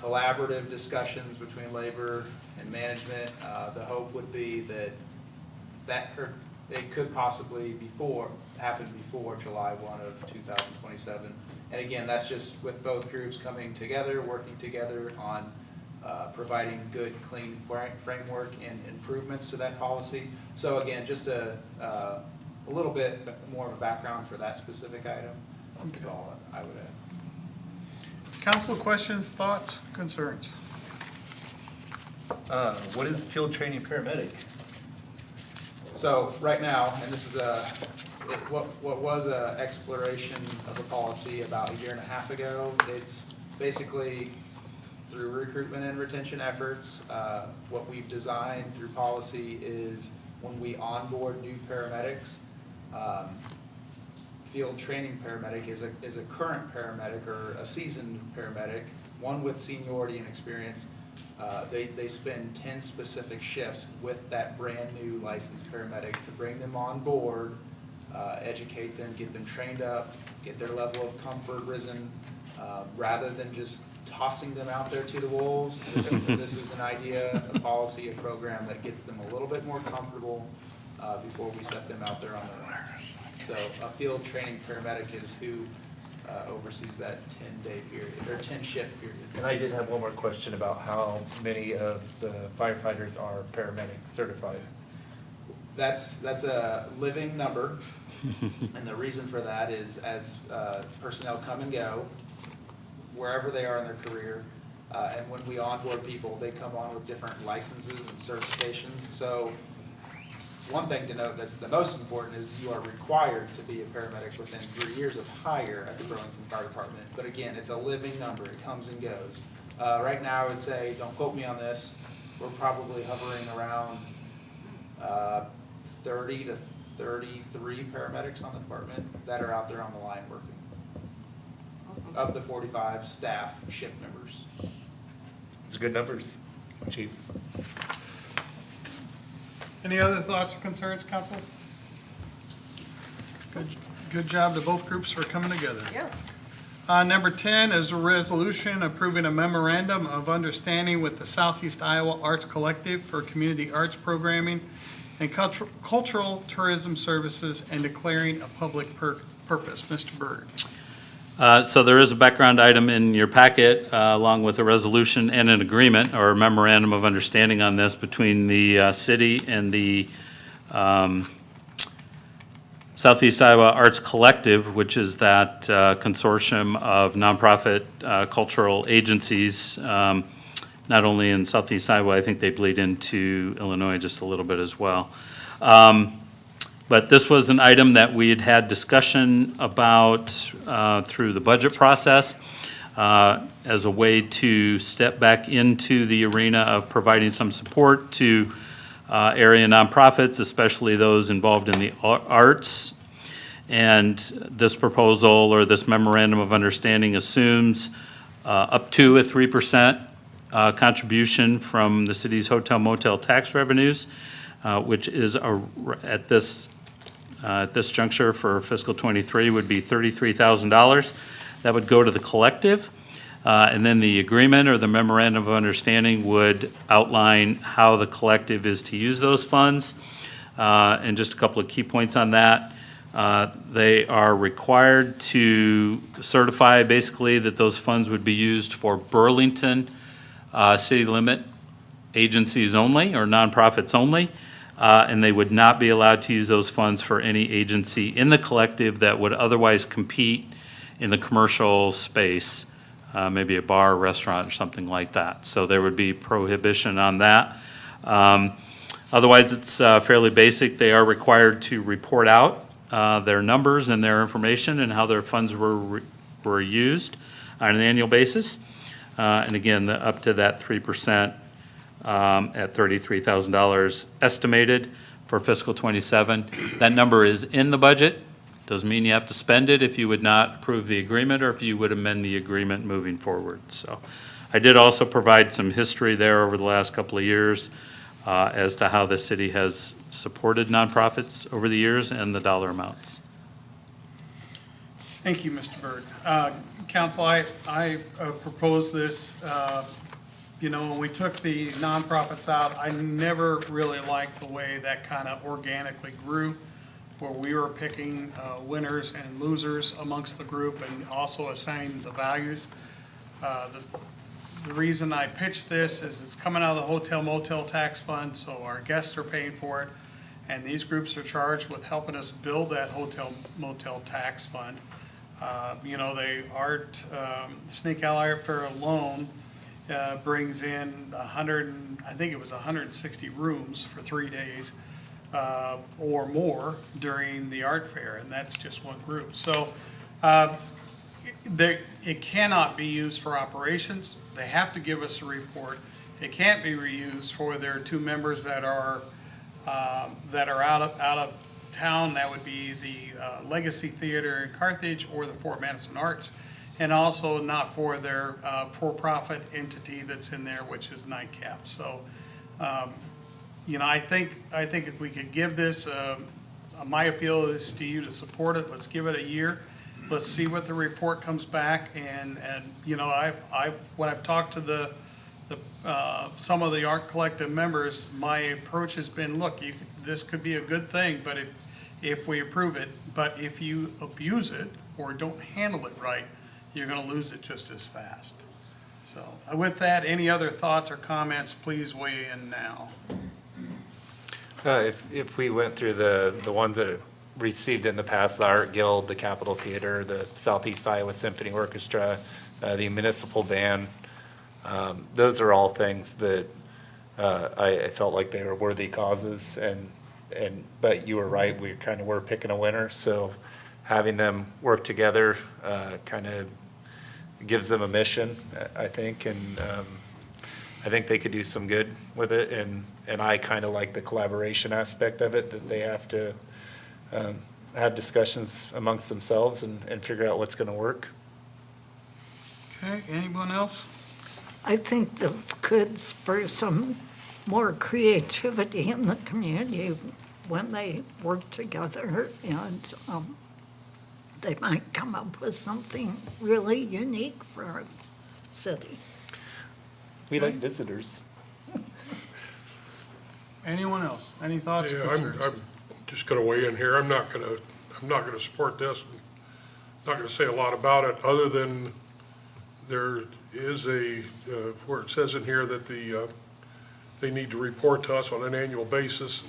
collaborative discussions between labor and management, the hope would be that it could possibly happen before July 1 of 2027. And again, that's just with both groups coming together, working together on providing good, clean framework and improvements to that policy. So again, just a little bit more of a background for that specific item is all I would add. Council questions, thoughts, concerns? What is field training paramedic? So right now, and this is what was an exploration of a policy about a year and a half ago, it's basically through recruitment and retention efforts, what we've designed through policy is when we onboard new paramedics, field training paramedic is a current paramedic or a seasoned paramedic, one with seniority and experience. They spend 10 specific shifts with that brand new licensed paramedic to bring them on board, educate them, get them trained up, get their level of comfort risen, rather than just tossing them out there to the wolves. This is an idea, a policy, a program that gets them a little bit more comfortable before we set them out there on their own. So a field training paramedic is who oversees that 10-day period, or 10-shift period. And I did have one more question about how many of the firefighters are paramedic certified. That's a living number, and the reason for that is as personnel come and go, wherever they are in their career. And when we onboard people, they come on with different licenses and certifications. So one thing to note that's the most important is you are required to be a paramedic within 3 years of hire at the Burlington Fire Department. But again, it's a living number. It comes and goes. Right now, I would say, don't quote me on this, we're probably hovering around 30 to 33 paramedics on the department that are out there on the line working. Awesome. Of the 45 staff shift members. It's good numbers, Chief. Any other thoughts or concerns, council? Good job to both groups for coming together. Yeah. Number 10 is a resolution approving a memorandum of understanding with the Southeast Iowa Arts Collective for community arts programming and cultural tourism services and declaring a public purpose. Mr. Byrd. So there is a background item in your packet, along with a resolution and an agreement or memorandum of understanding on this between the city and the Southeast Iowa Arts Collective, which is that consortium of nonprofit cultural agencies, not only in Southeast Iowa, I think they bleed into Illinois just a little bit as well. But this was an item that we had had discussion about through the budget process as a way to step back into the arena of providing some support to area nonprofits, especially those involved in the arts. And this proposal or this memorandum of understanding assumes up to a 3% contribution from the city's hotel motel tax revenues, which is at this juncture for fiscal '23 would be $33,000. That would go to the collective. And then the agreement or the memorandum of understanding would outline how the collective is to use those funds. And just a couple of key points on that. They are required to certify basically that those funds would be used for Burlington city limit agencies only or nonprofits only. And they would not be allowed to use those funds for any agency in the collective that would otherwise compete in the commercial space, maybe a bar, restaurant, or something like that. So there would be prohibition on that. Otherwise, it's fairly basic. They are required to report out their numbers and their information and how their funds were used on an annual basis. And again, up to that 3%. At $33,000 estimated for fiscal '27. That number is in the budget. Doesn't mean you have to spend it if you would not approve the agreement or if you would amend the agreement moving forward. So I did also provide some history there over the last couple of years as to how the city has supported nonprofits over the years and the dollar amounts. Thank you, Mr. Byrd. Council, I proposed this. You know, when we took the nonprofits out, I never really liked the way that kind of organically grew, where we were picking winners and losers amongst the group and also assigning the values. The reason I pitched this is it's coming out of the hotel motel tax fund, so our guests are paying for it. And these groups are charged with helping us build that hotel motel tax fund. You know, Snake Alley Art Fair alone brings in 160 rooms for 3 days or more during the art fair, and that's just one group. So it cannot be used for operations. They have to give us a report. It can't be reused for their two members that are out of town. That would be the Legacy Theater in Carthage or the Fort Madison Arts. And also not for their for-profit entity that's in there, which is Nightcap. So, you know, I think if we could give this, my appeal is to you to support it. Let's give it a year. Let's see what the report comes back. And you know, when I've talked to some of the art collective members, my approach has been, look, this could be a good thing, but if we approve it, but if you abuse it or don't handle it right, you're going to lose it just as fast. So with that, any other thoughts or comments, please weigh in now. If we went through the ones that received in the past, the Art Guild, the Capitol Theater, the Southeast Iowa Symphony Orchestra, the municipal ban. Those are all things that I felt like they were worthy causes, but you were right, we kind of were picking a winner, so having them work together kind of gives them a mission, I think, and I think they could do some good with it, and I kind of like the collaboration aspect of it, that they have to have discussions amongst themselves and figure out what's going to work. Okay, anyone else? I think this could spur some more creativity in the community when they work together, and they might come up with something really unique for our city. We like visitors. Anyone else? Any thoughts or Yeah, concerns? I'm just gonna weigh in here. I'm not gonna support this. Not gonna say a lot about it, other than there is where it says in here that they need to report to us on an annual basis.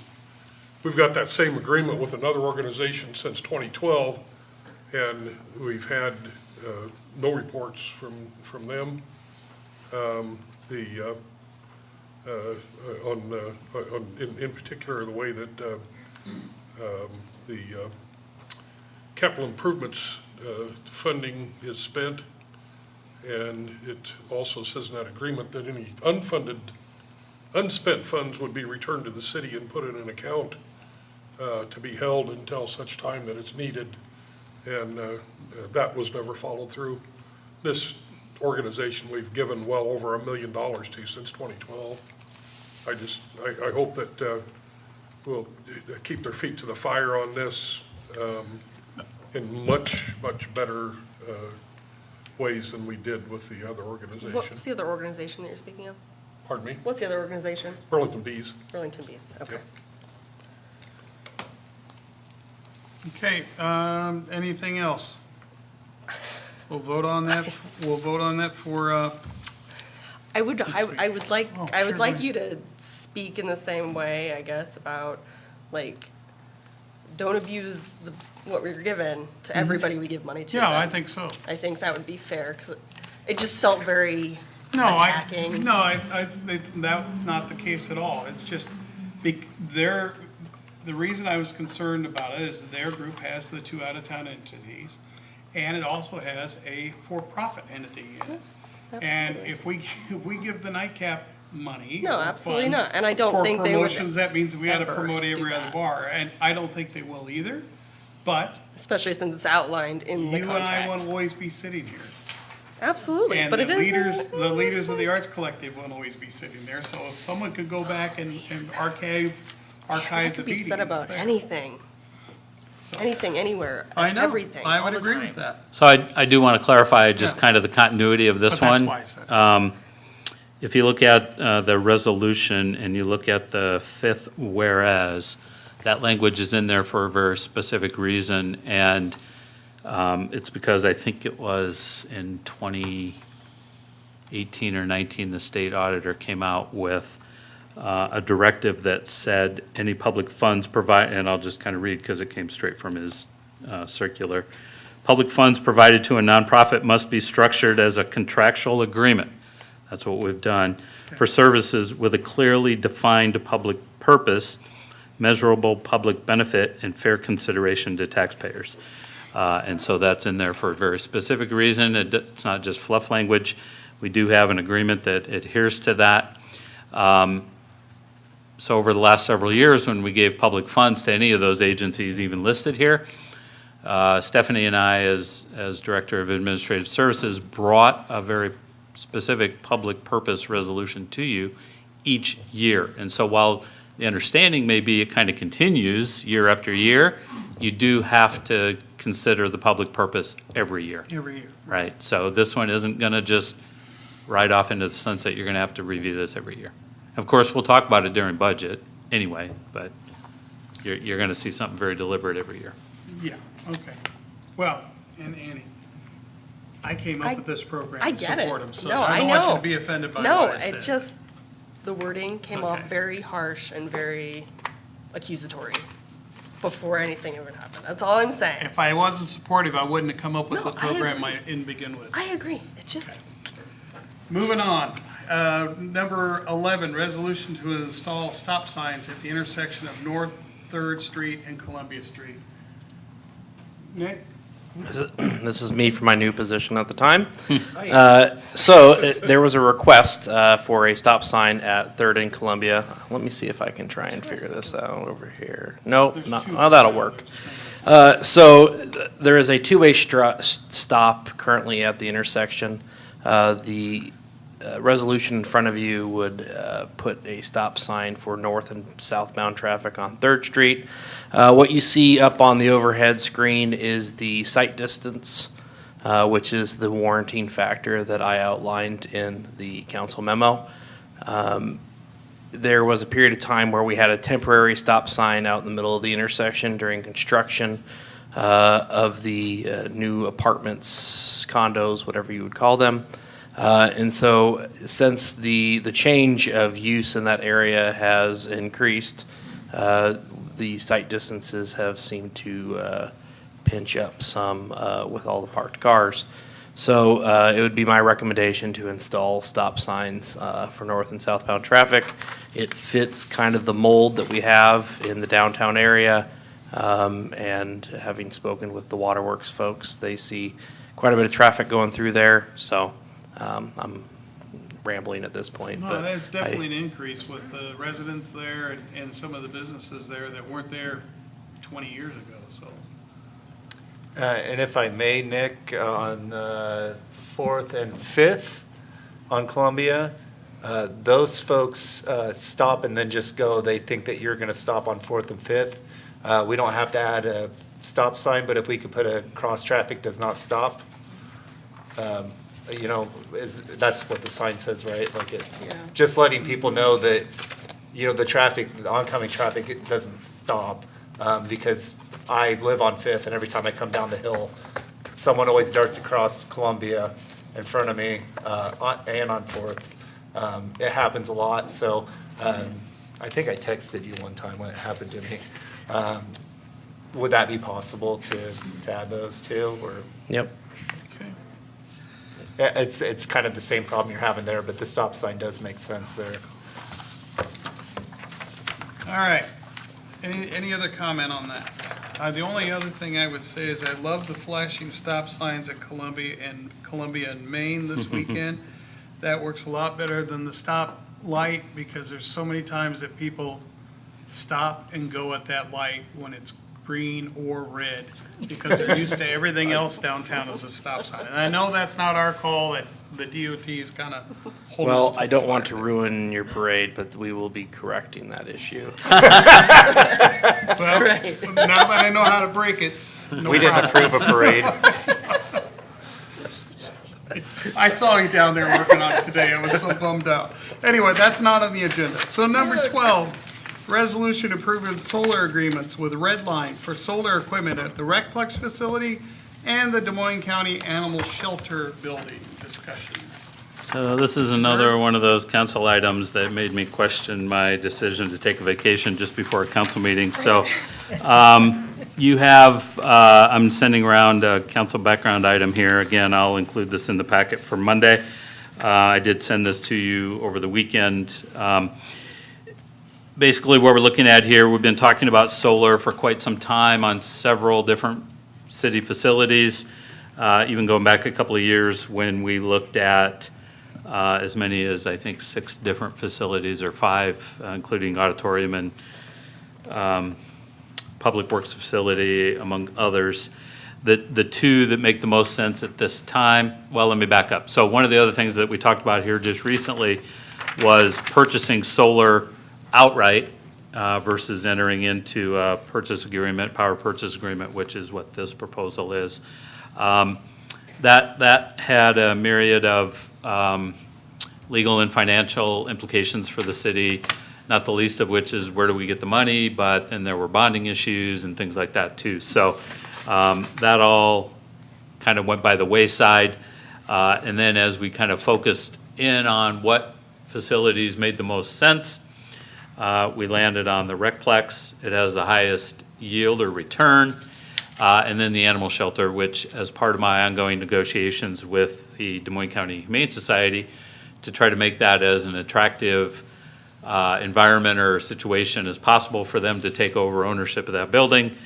We've got that same agreement with another organization since 2012, and we've had no reports from them. In particular, the way that the capital improvements funding is spent. And it also says in that agreement that any unspent funds would be returned to the city and put in an account to be held until such time that it's needed. And that was never followed through. This organization we've given well over $1 million to since 2012. I hope that we'll keep their feet to the fire on this in much better ways than we did with the other organization. What's the other organization that you're speaking of? Pardon me? What's the other organization? Burlington Bees. Burlington Bees, okay. Okay, anything else? We'll vote on that, we'll vote on that for, I would like, Oh, I would sure, like go you to speak in the same way, I guess, about, like, don't abuse what we're given to everybody we give money to. yeah, I then. think so. I think that would be fair, because it just felt very No, attacking. that's not the case at all. It's just, the reason I was concerned about it is their group has the 2 out-of-town entities, and it also has a for-profit entity in it. And if we give the nightcap money. No, or absolutely funds not. And I don't think they would For promotions, that means we gotta ever promote do every other that. bar, and I don't think they will either. But Especially since it's outlined in the you and I contract. won't always be sitting here. Absolutely, And but the it is. leaders of the arts collective won't always be sitting there, so if someone could go back and archive That the could be meetings said about there. anything. Anything, anywhere, I know, everything, I all would the agree time. with that. So I do want to clarify just Yeah. kind of the continuity of this But that's one. why I said it. If you look at the resolution and you look at the 5th whereas, that language is in there for a very specific reason, and it's because I think it was in 2018 or 19, the state auditor came out with a directive that said any public funds provide, and I'll just kind of read because it came straight from his circular. Public funds provided to a nonprofit must be structured as a contractual agreement. That's what we've done, for services with a clearly defined public purpose, measurable public benefit, and fair consideration to taxpayers. And so that's in there for a very specific reason. It's not just fluff language. We do have an agreement that adheres to that. So over the last several years, when we gave public funds to any of those agencies even listed here, Stephanie and I, as Director of Administrative Services, brought a very specific public purpose resolution to you each year. And so while the understanding may be it kind of continues year after year, you do have to consider the public purpose every year, Every year. right? So this one isn't going to just ride off into the sunset. You're going to have to review this every year. Of course, we'll talk about it during budget anyway, but you're going to see something very deliberate every year. Yeah, okay. Well, and Annie, I came up with this program I to get it. support them, so No, I I don't want you know. to be offended by No, what I said. it just, the wording came off Okay. very harsh and very accusatory. before anything even happened. That's all I'm saying. If I wasn't supportive, I wouldn't have come up with No, the I program agree. in begin with. I agree. It just, Moving on, number 11, resolution to install stop signs at the intersection of North Third Street and Columbia Street. Nick? This is me for my new position at the time. Hi. There was a request for a stop sign at Third and Columbia. Let me see if I can try and figure this out over here. Nope, There's not, two. oh, that'll work. There is a two-way stop currently at the intersection. The resolution in front of you would put a stop sign for north and southbound traffic on Third Street. What you see up on the overhead screen is the sight distance, which is the warranting factor that I outlined in the council memo. There was a period of time where we had a temporary stop sign out in the middle of the intersection during construction of the new apartments, condos, whatever you would call them. And so since the change of use in that area has increased, the sight distances have seemed to pinch up some with all the parked cars. So it would be my recommendation to install stop signs for north and southbound traffic. It fits kind of the mold that we have in the downtown area. And having spoken with the Waterworks folks, they see quite a bit of traffic going through there. So I'm rambling at this point. No, but that's definitely an increase with the residents there and some of the businesses there that weren't there 20 years ago, so. And if I may, Nick, on 4th and 5th on Columbia, those folks stop and then just go. They think that you're going to stop on 4th and 5th. We don't have to add a stop sign, but if we could put a cross traffic does not stop, that's what the sign says, right? Like it, just letting people know that, the traffic, the oncoming traffic, it doesn't stop. Because I live on 5th, and every time I come down the hill, someone always darts across Columbia in front of me, and on 4th. It happens a lot, so I think I texted you one time when it happened to me. Would that be possible to add those too, or? Yep. It's kind of the same problem you're having there, but the stop sign does make sense there. All right. Any other comment on that? The only other thing I would say is I love the flashing stop signs at Columbia and Maine this weekend. That works a lot better than the stop light because there's so many times that people stop and go at that light when it's green or red because they're used to everything else downtown as a stop sign. And I know that's not our call, that the DOT is kind of holding us Well, to I the don't want fire. to ruin your parade, but we will be correcting that issue. Well, now that I know how to break it, no We didn't problem. approve a parade. I saw you down there working on it today. I was so bummed out. Anyway, that's not on the agenda. So number 12, resolution approving solar agreements with Redline for solar equipment at the Recplex facility and the Des Moines County Animal Shelter Building. Discussion. So this is another one of those council items that made me question my decision to take a vacation just before a council meeting. So you have, I'm sending around a council background item here. Again, I'll include this in the packet for Monday. I did send this to you over the weekend. Basically, what we're looking at here, we've been talking about solar for quite some time on several different city facilities, even going back a couple of years when we looked at as many as, I think, 6 different facilities or 5, including auditorium and public works facility, among others. The 2 that make the most sense at this time, well, let me back up. So one of the other things that we talked about here just recently was purchasing solar outright versus entering into a purchase agreement, power purchase agreement, which is what this proposal is. That had a myriad of legal and financial implications for the city, not the least of which is where do we get the money, but then there were bonding issues and things like that too. So that all kind of went by the wayside. And then as we kind of focused in on what facilities made the most sense, we landed on the Recplex. It has the highest yield or return. And then the animal shelter, which as part of my ongoing negotiations with the Des Moines County Humane Society to try to make that as an attractive environment or situation as possible for them to take over ownership of that building,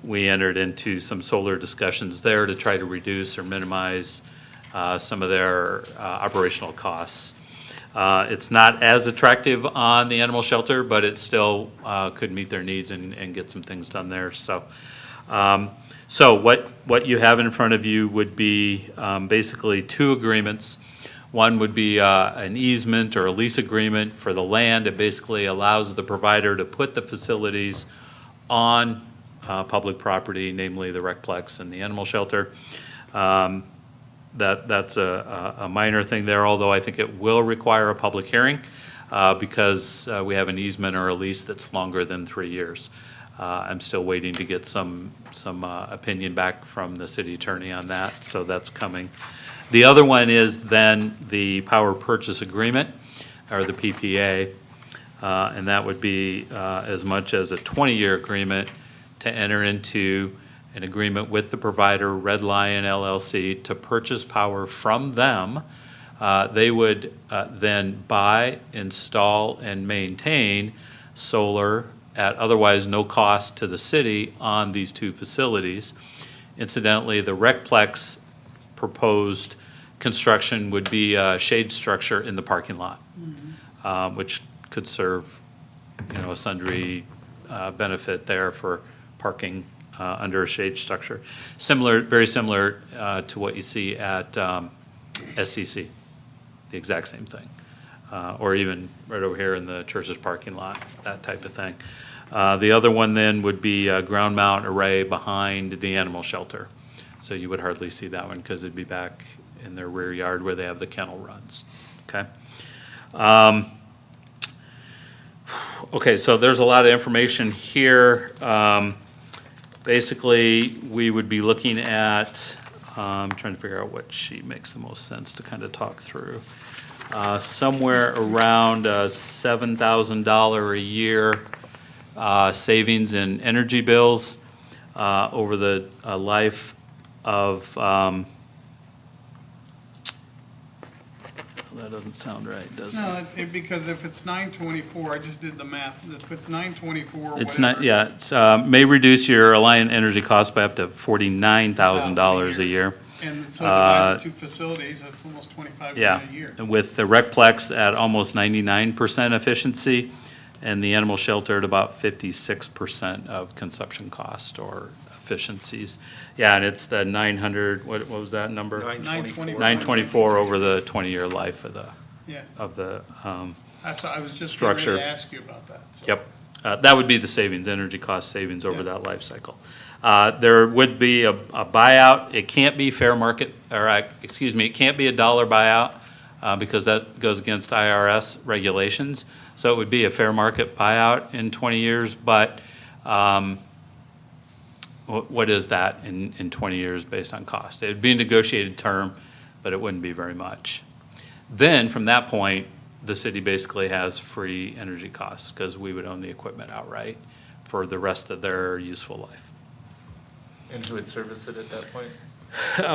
we entered into some solar discussions there to try to reduce or minimize some of their operational costs. It's not as attractive on the animal shelter, but it still could meet their needs and get some things done there. So, so what you have in front of you would be basically two agreements. One would be an easement or a lease agreement for the land. It basically allows the provider to put the facilities on public property, namely the Recplex and the animal shelter. That's a minor thing there, although I think it will require a public hearing because we have an easement or a lease that's longer than 3 years. I'm still waiting to get some opinion back from the city attorney on that, so that's coming. The other one is then the power purchase agreement, or the PPA, and that would be as much as a 20-year agreement to enter into an agreement with the provider, Red Lion LLC, to purchase power from them. They would then buy, install, and maintain solar at otherwise no cost to the city on these two facilities. Incidentally, the Recplex proposed construction would be a shade structure in the parking lot, which could serve, a sundry benefit there for parking under a shade structure. Very similar to what you see at SCC, the exact same thing. Or even right over here in the church's parking lot, that type of thing. The other one then would be a ground mount array behind the animal shelter. So you would hardly see that one because it'd be back in their rear yard where they have the kennel runs, okay? Okay, so there's a lot of information here. Basically, we would be looking at, I'm trying to figure out what sheet makes the most sense to kind of talk through. Somewhere around $7,000 a year savings in energy bills over the life of, that doesn't sound right, does it? No, because if it's 924, I just did the math, if it's 924, It's whatever. not, yeah, it's, may reduce your Alliant energy cost by up to $49,000 a year. And so divided two facilities, that's almost 25 Yeah, grand a year. and with the Recplex at almost 99% efficiency, and the animal shelter at about 56% of consumption cost or efficiencies. Yeah, and it's the 900, what was that number? 924. 924 over the 20-year life of Yeah, the, that's, I was just getting structure. ready to ask you about that. Yep. That would be the savings, energy cost savings over that life cycle. There would be a buyout. It can't be fair market, or it can't be a dollar buyout because that goes against IRS regulations. So it would be a fair market buyout in 20 years, but what is that in 20 years based on cost? It would be a negotiated term, but it wouldn't be very much. Then from that point, the city basically has free energy costs because we would own the equipment outright for the rest of their useful life. And who would service it at that point?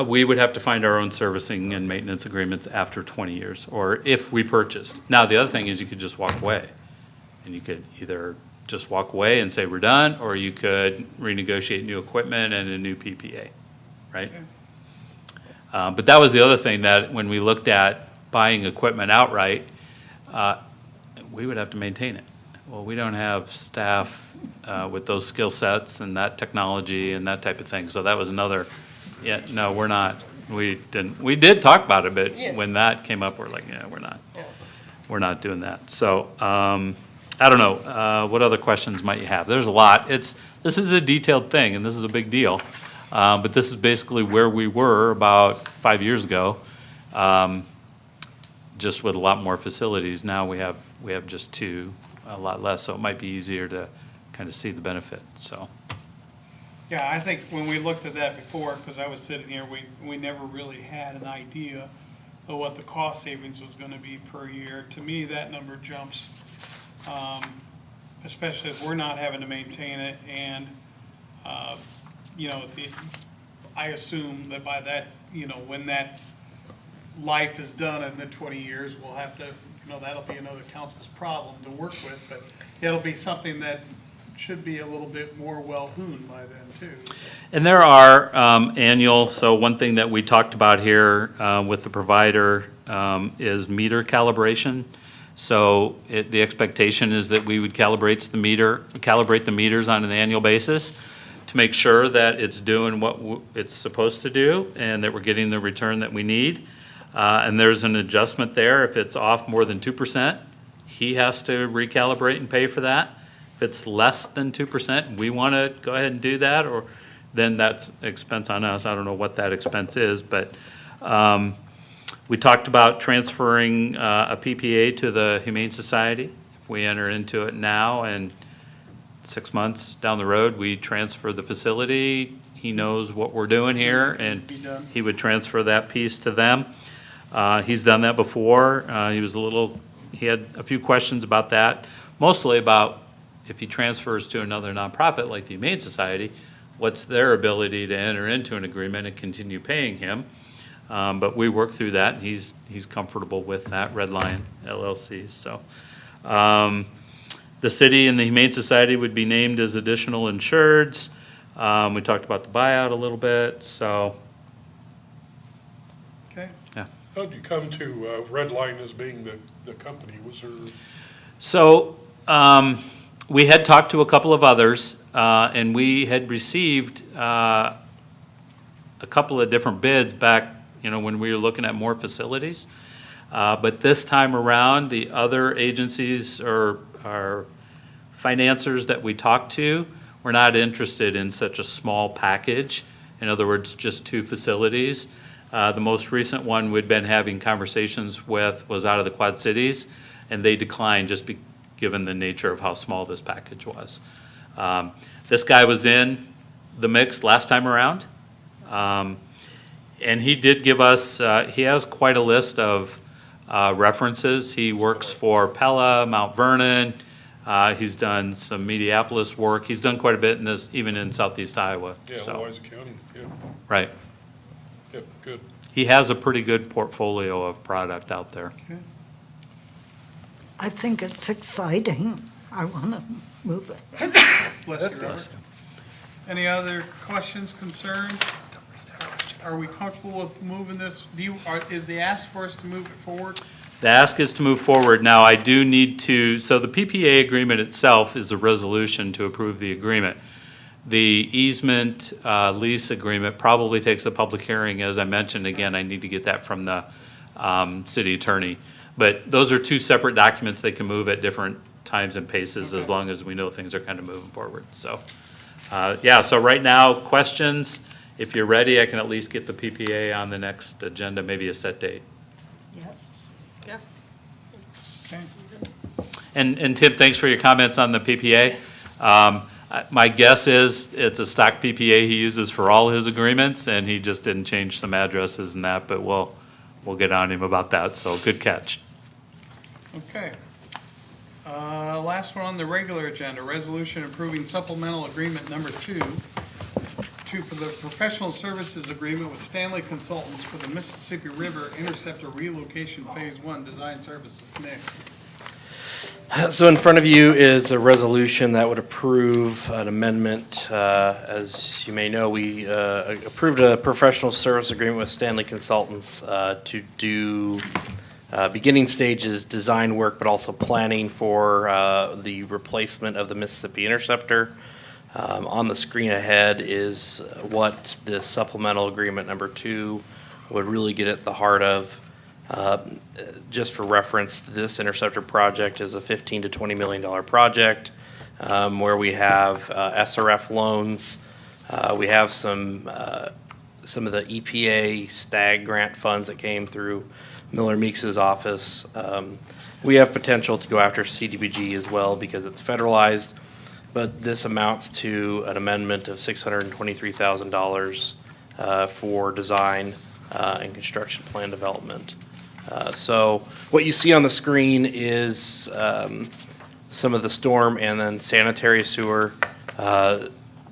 We would have to find our own servicing and maintenance agreements after 20 years, or if we purchased. Now, the other thing is you could just walk away. And you could either just walk away and say we're done, or you could renegotiate new equipment and a new PPA, right? But that was the other thing, that when we looked at buying equipment outright, we would have to maintain it. Well, we don't have staff with those skill sets and that technology and that type of thing. So that was another, yeah, no, we're not. We did talk about it, but when that came up, we're like, yeah, we're not doing that. So I don't know, what other questions might you have? There's a lot. This is a detailed thing, and this is a big deal. But this is basically where we were about 5 years ago, just with a lot more facilities. Now we have just two, a lot less, so it might be easier to kind of see the benefit, so. Yeah, I think when we looked at that before, because I was sitting here, we never really had an idea of what the cost savings was gonna be per year. To me, that number jumps, especially if we're not having to maintain it, and you know, I assume that by that, you know, when that life is done in the 20 years, we'll have to, you know, that'll be another council's problem to work with, but it'll be something that should be a little bit more well-honed by then, too. And there are annual, so one thing that we talked about here with the provider is meter calibration. So the expectation is that we would calibrate the meters on an annual basis to make sure that it's doing what it's supposed to do and that we're getting the return that we need. And there's an adjustment there. If it's off more than 2%, he has to recalibrate and pay for that. If it's less than 2%, we want to go ahead and do that, or then that's expense on us. I don't know what that expense is, but we talked about transferring a PPA to the Humane Society. If we enter into it now and 6 months down the road, we transfer the facility, he knows what we're doing here, and he would transfer that piece to them. He's done that before. He had a few questions about that, mostly about if he transfers to another nonprofit like the Humane Society, what's their ability to enter into an agreement and continue paying him? But we worked through that, and he's comfortable with that, Red Lion LLC. So the city and the Humane Society would be named as additional insureds. We talked about the buyout a little bit, so. Okay. Yeah. How'd you come to Red Line as being the company? Was there? So we had talked to a couple of others, and we had received a couple of different bids back, you know, when we were looking at more facilities. But this time around, the other agencies or financiers that we talked to were not interested in such a small package. In other words, just 2 facilities. The most recent one we'd been having conversations with was out of the Quad Cities, and they declined just given the nature of how small this package was. This guy was in the mix last time around, and he did give us, he has quite a list of references. He works for Pella, Mount Vernon. He's done some Mediapolis work. He's done quite a bit in this, even in southeast Iowa. Yeah, so. Wise County, yeah. Right. Yep, good. He has a pretty good portfolio of product out there. Okay. I think it's exciting. I want to move it. Bless you, Robert. Any other questions, concerns? Are we comfortable with moving this? Is the ask for us to move it forward? The ask is to move forward. Now, I do need to, so the PPA agreement itself is a resolution to approve the agreement. The easement lease agreement probably takes a public hearing. As I mentioned, again, I need to get that from the city attorney. But those are 2 separate documents. They can move at different times and paces as long as we know things are kind of moving forward. So, yeah, so right now, questions. If you're ready, I can at least get the PPA on the next agenda, maybe a set date. Yes. Yeah. Okay. And Tim, thanks for your comments on the PPA. My guess is it's a stock PPA he uses for all his agreements, and he just didn't change some addresses and that, but we'll get on him about that, so good catch. Okay. Last one on the regular agenda, resolution approving supplemental agreement number 2 for the professional services agreement with Stanley Consultants for the Mississippi River Interceptor Relocation Phase 1 Design Services. Nick. So in front of you is a resolution that would approve an amendment. As you may know, we approved a professional service agreement with Stanley Consultants to do beginning stages design work, but also planning for the replacement of the Mississippi Interceptor. On the screen ahead is what this supplemental agreement number 2 would really get at the heart of. Just for reference, this Interceptor project is a $15 to $20 million project where we have SRF loans. We have some of the EPA STAG grant funds that came through Miller Meeks's office. We have potential to go after CDBG as well because it's federalized, but this amounts to an amendment of $623,000 for design and construction plan development. So what you see on the screen is some of the storm and then sanitary sewer.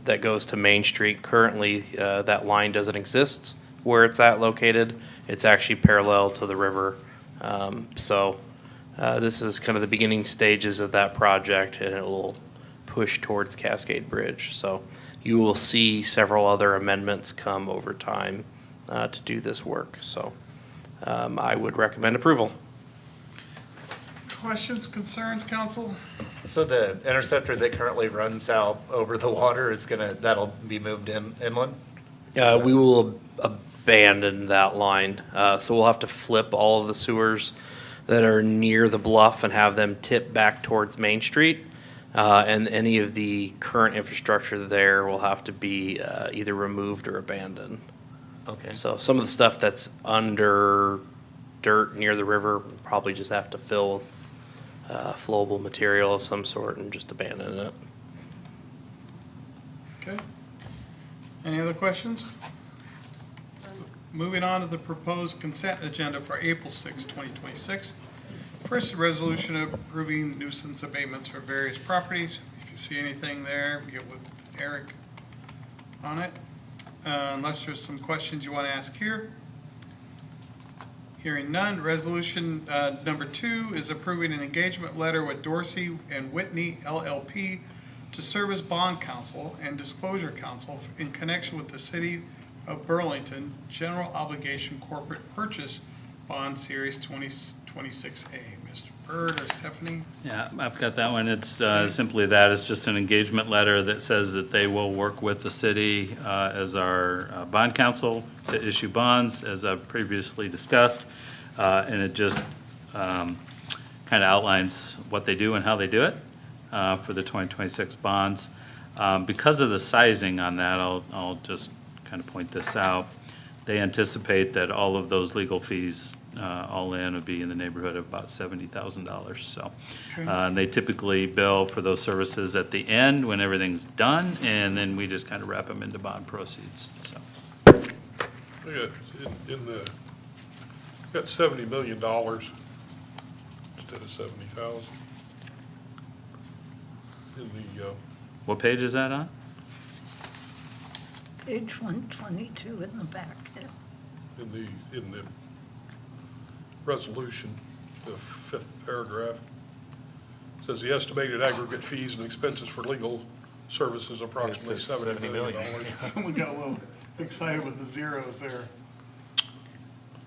that goes to Main Street. Currently, that line doesn't exist where it's at located. It's actually parallel to the river. This is kind of the beginning stages of that project, and it will push towards Cascade Bridge. So you will see several other amendments come over time to do this work. So I would recommend approval. Questions, concerns, council? So the interceptor that currently runs out over the water is that'll be moved inland? We will abandon that line. So we'll have to flip all of the sewers that are near the bluff and have them tip back towards Main Street. And any of the current infrastructure there will have to be either removed or abandoned. Okay. So some of the stuff that's under dirt near the river, we'll probably just have to fill with flowable material of some sort and just abandon it. Okay. Any other questions? Moving on to the proposed consent agenda for April 6, 2026. First, a resolution approving nuisance abatements for various properties. If you see anything there, get with Eric on it. Unless there's some questions you want to ask here. Hearing none, resolution number 2 is approving an engagement letter with Dorsey and Whitney LLP to serve as bond counsel and disclosure counsel in connection with the City of Burlington General Obligation Corporate Purchase Bond Series 2026A. Mr. Byrd or Stephanie? Yeah, I've got that one. It's simply that. It's just an engagement letter that says that they will work with the city as our bond counsel to issue bonds, as I've previously discussed. And it just kind of outlines what they do and how they do it for the 2026 bonds. Because of the sizing on that, I'll just kind of point this out. They anticipate that all of those legal fees all in would be in the neighborhood of about $70,000. So and they typically bill for those services at the end when everything's done, and then we just kind of wrap them into bond proceeds. So Yeah, got $70 million instead of 70,000. In the, what page is that on? Page 122 in the back. in the resolution, the 5th paragraph, says the estimated aggregate fees and expenses for legal services approximately It says $70 million. Someone got a little excited with the zeros there.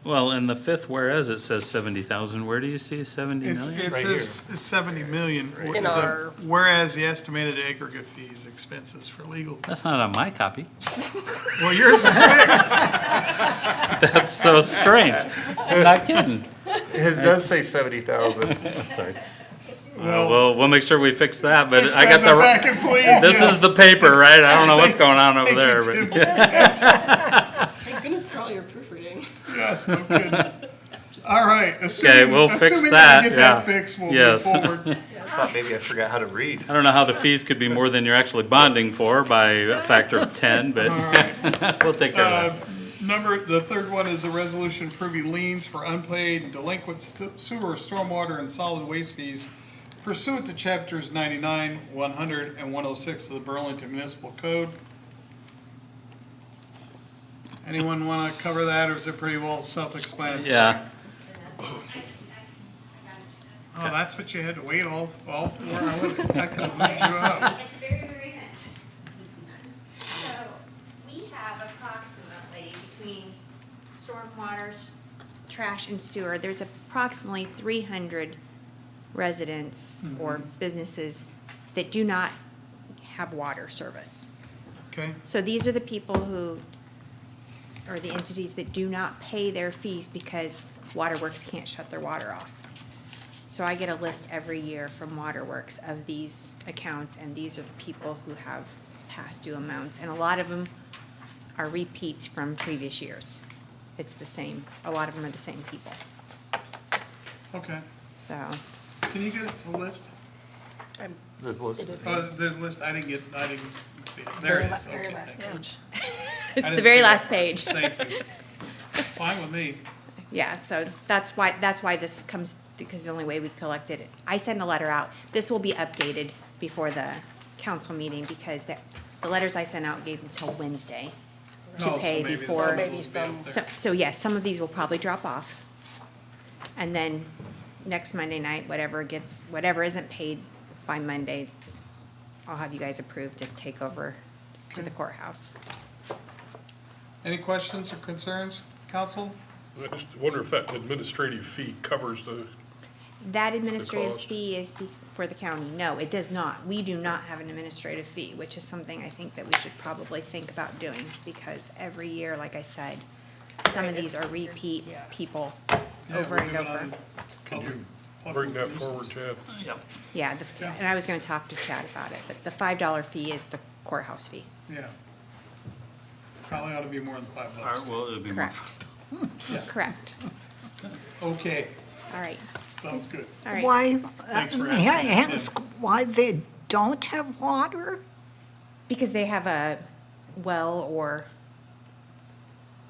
Well, in the 5th whereas it says 70,000, where do you see 70 It million? says it's 70 million. In our- Whereas the estimated aggregate fees, expenses for legal. That's not on my copy. Well, yours is fixed. That's so strange. I'm not kidding. His does say 70,000. Sorry. Well, We'll make sure we fix that, but Fix I that got in the back and please, This yes. is the paper, right? I don't know what's going on over there, Thank you, but. Tim. Thank goodness for all your proofreading. Yes, no kidding. All right, Okay, assuming, we'll fix assuming that, we get yeah. that fixed, we'll move Yes. forward. I thought maybe I forgot how to read. I don't know how the fees could be more than you're actually bonding for by a factor of 10, but we'll take care of that. The third one is a resolution approving liens for unpaid and delinquent sewer, stormwater, and solid waste fees pursuant to chapters 99, 100, and 106 of the Burlington Municipal Code. Anyone want to cover that, or is it pretty well self-explanatory? Yeah, Oh, that's what you had to wait all for? I could have moved you up. At the very, very end. So we have approximately between stormwater, trash and sewer, there's approximately 300 residents or businesses that do not have water service. Okay, So these are the people who, or the entities that do not pay their fees because Waterworks can't shut their water off. So I get a list every year from Waterworks of these accounts, and these are the people who have past due amounts. And a lot of them are repeats from previous years. It's the same, a lot of them are the same people, okay. so. Can you get us a list? This list. It is There's a list, I didn't see it. There it is, okay, thank you. It's I the didn't very see last that. page. Thank you. Fine with me. Yeah, so that's why this comes, because the only way we collect it, I send a letter out. This will be updated before the council meeting because the letters I sent out gave until Wednesday to Oh, so pay maybe before. some of Maybe those will be up some- there. So yes, some of these will probably drop off. And then next Monday night, whatever isn't paid by Monday, I'll have you guys approve, just take over to the courthouse. Any questions or concerns, council? I just wonder if that administrative fee covers the, That administrative cost. fee is for the county. No, it does not. We do not have an administrative fee, which is something I think that we should probably think about doing, because every year, like I said, some of these are repeat people over Yeah, and we're doing over. on public- bring that public forward, nuisance. Chad. Yep. Yeah, and I was gonna talk to Chad about it, but the $5 fee is the courthouse fee. Yeah. Probably ought to be more than $5. All right, well, it'll be more. Correct. Correct. Okay, All right, sounds good. all right. Why, Thanks for may I asking that, Tim. ask why they don't have water? Because they have a well or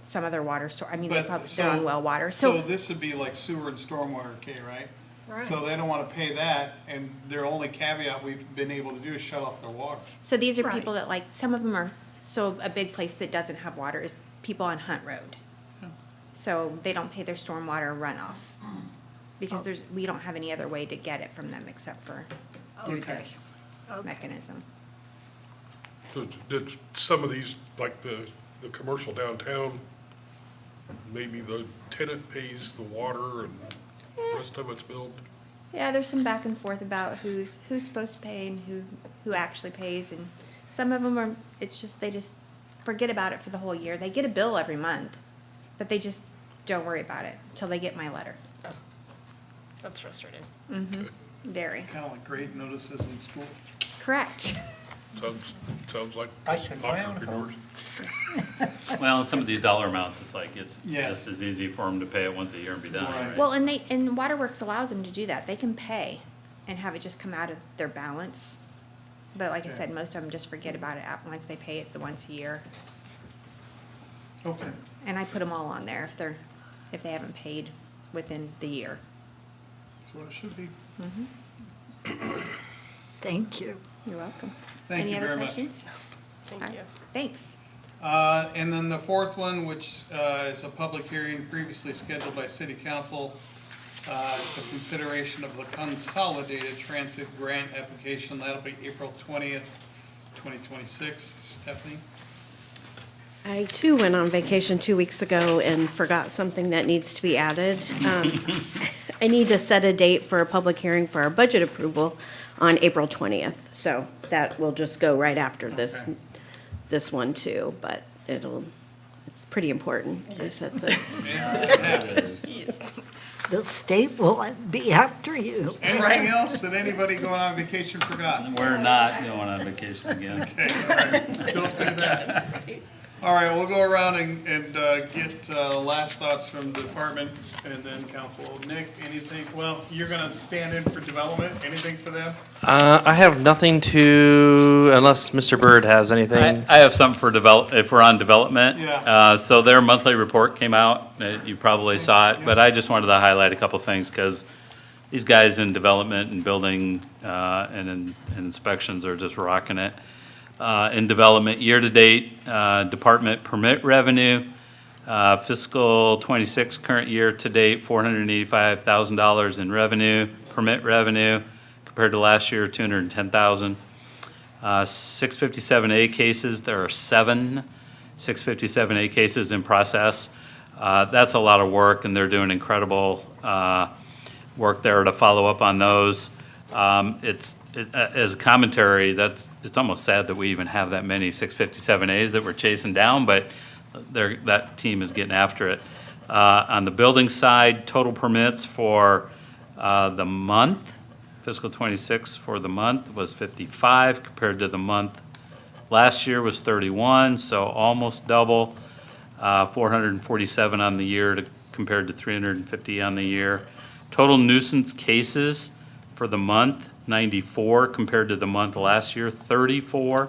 some other water source. I mean, But they're on well water, So so, this would be like sewer and stormwater, okay, right? Right. So they don't want to pay that, and their only caveat we've been able to do is shut off their water. so these are Right. people that like, some of them are, so a big place that doesn't have water is people on Hunt Road. So they don't pay their stormwater runoff. Because we don't have any other way to get it from them except for through Okay. this mechanism. So did some of these, like the commercial downtown, maybe the tenant pays the water and the rest of it's billed? Yeah, there's some back and forth about who's supposed to pay and who actually pays, and some of them are, it's just, they just forget about it for the whole year. They get a bill every month, but they just don't worry about it until they get my letter. That's frustrating. Very. Kind of like grade notices in school. Correct. Sounds like I should buy on entrepreneurs. Well, some of these dollar amounts, it's like, it's Yeah. just as easy for them to pay it once a year and be done, Right. right? Well, and Waterworks allows them to do that. They can pay and have it just come out of their balance. But like I said, most of them just forget about it once they pay it the once a year. Okay. And I put them all on there if they haven't paid within the year. That's what it should be. Thank you. You're welcome. Thank Any you other very much. questions? Thank All right. you. Thanks. And then the fourth one, which is a public hearing previously scheduled by city council. It's a consideration of the consolidated transit grant application. That'll be April 20th, 2026. Stephanie? I too went on vacation 2 weeks ago and forgot something that needs to be added. I need to set a date for a public hearing for our budget approval on April 20th. So that will just go right after this one too, but it's pretty important. I said that. The state will be after you. Anything else that anybody going on vacation forgot? We're not going on vacation again. Okay, all right. Don't say that. All right, we'll go around and get last thoughts from the departments and then council. Nick, anything? Well, you're gonna stand in for development. Anything for them? I have nothing to, unless Mr. Byrd has anything. I have something for if we're on development. Yeah. So their monthly report came out, you probably saw it, but I just wanted to highlight a couple things, because these guys in development and building, and in inspections are just rocking it. In development, year-to-date, department permit revenue, fiscal '26 current year-to-date, $485,000 in revenue, permit revenue, compared to last year, $210,000. 657A cases, there are 7 657A cases in process. That's a lot of work, and they're doing incredible work there to follow up on those. As a commentary, it's almost sad that we even have that many 657As that we're chasing down, but that team is getting after it. On the building side, total permits for the month, fiscal '26 for the month was 55, compared to the month last year was 31, so almost double. 447 on the year compared to 350 on the year. Total nuisance cases for the month, 94, compared to the month last year, 34.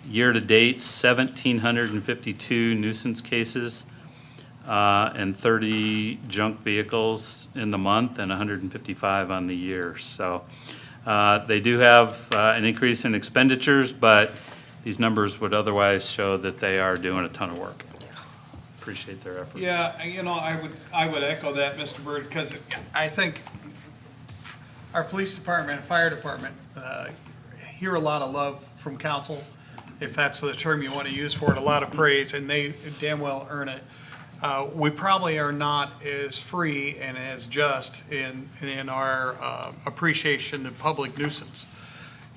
Year-to-date, 1,752 nuisance cases, and 30 junk vehicles in the month, and 155 on the year. So they do have an increase in expenditures, but these numbers would otherwise show that they are doing a ton of work. Appreciate their efforts. Yeah, I would echo that, Mr. Byrd, because I think our police department and fire department hear a lot of love from council, if that's the term you want to use for it, a lot of praise, and they damn well earn it. We probably are not as free and as just in our appreciation of public nuisance.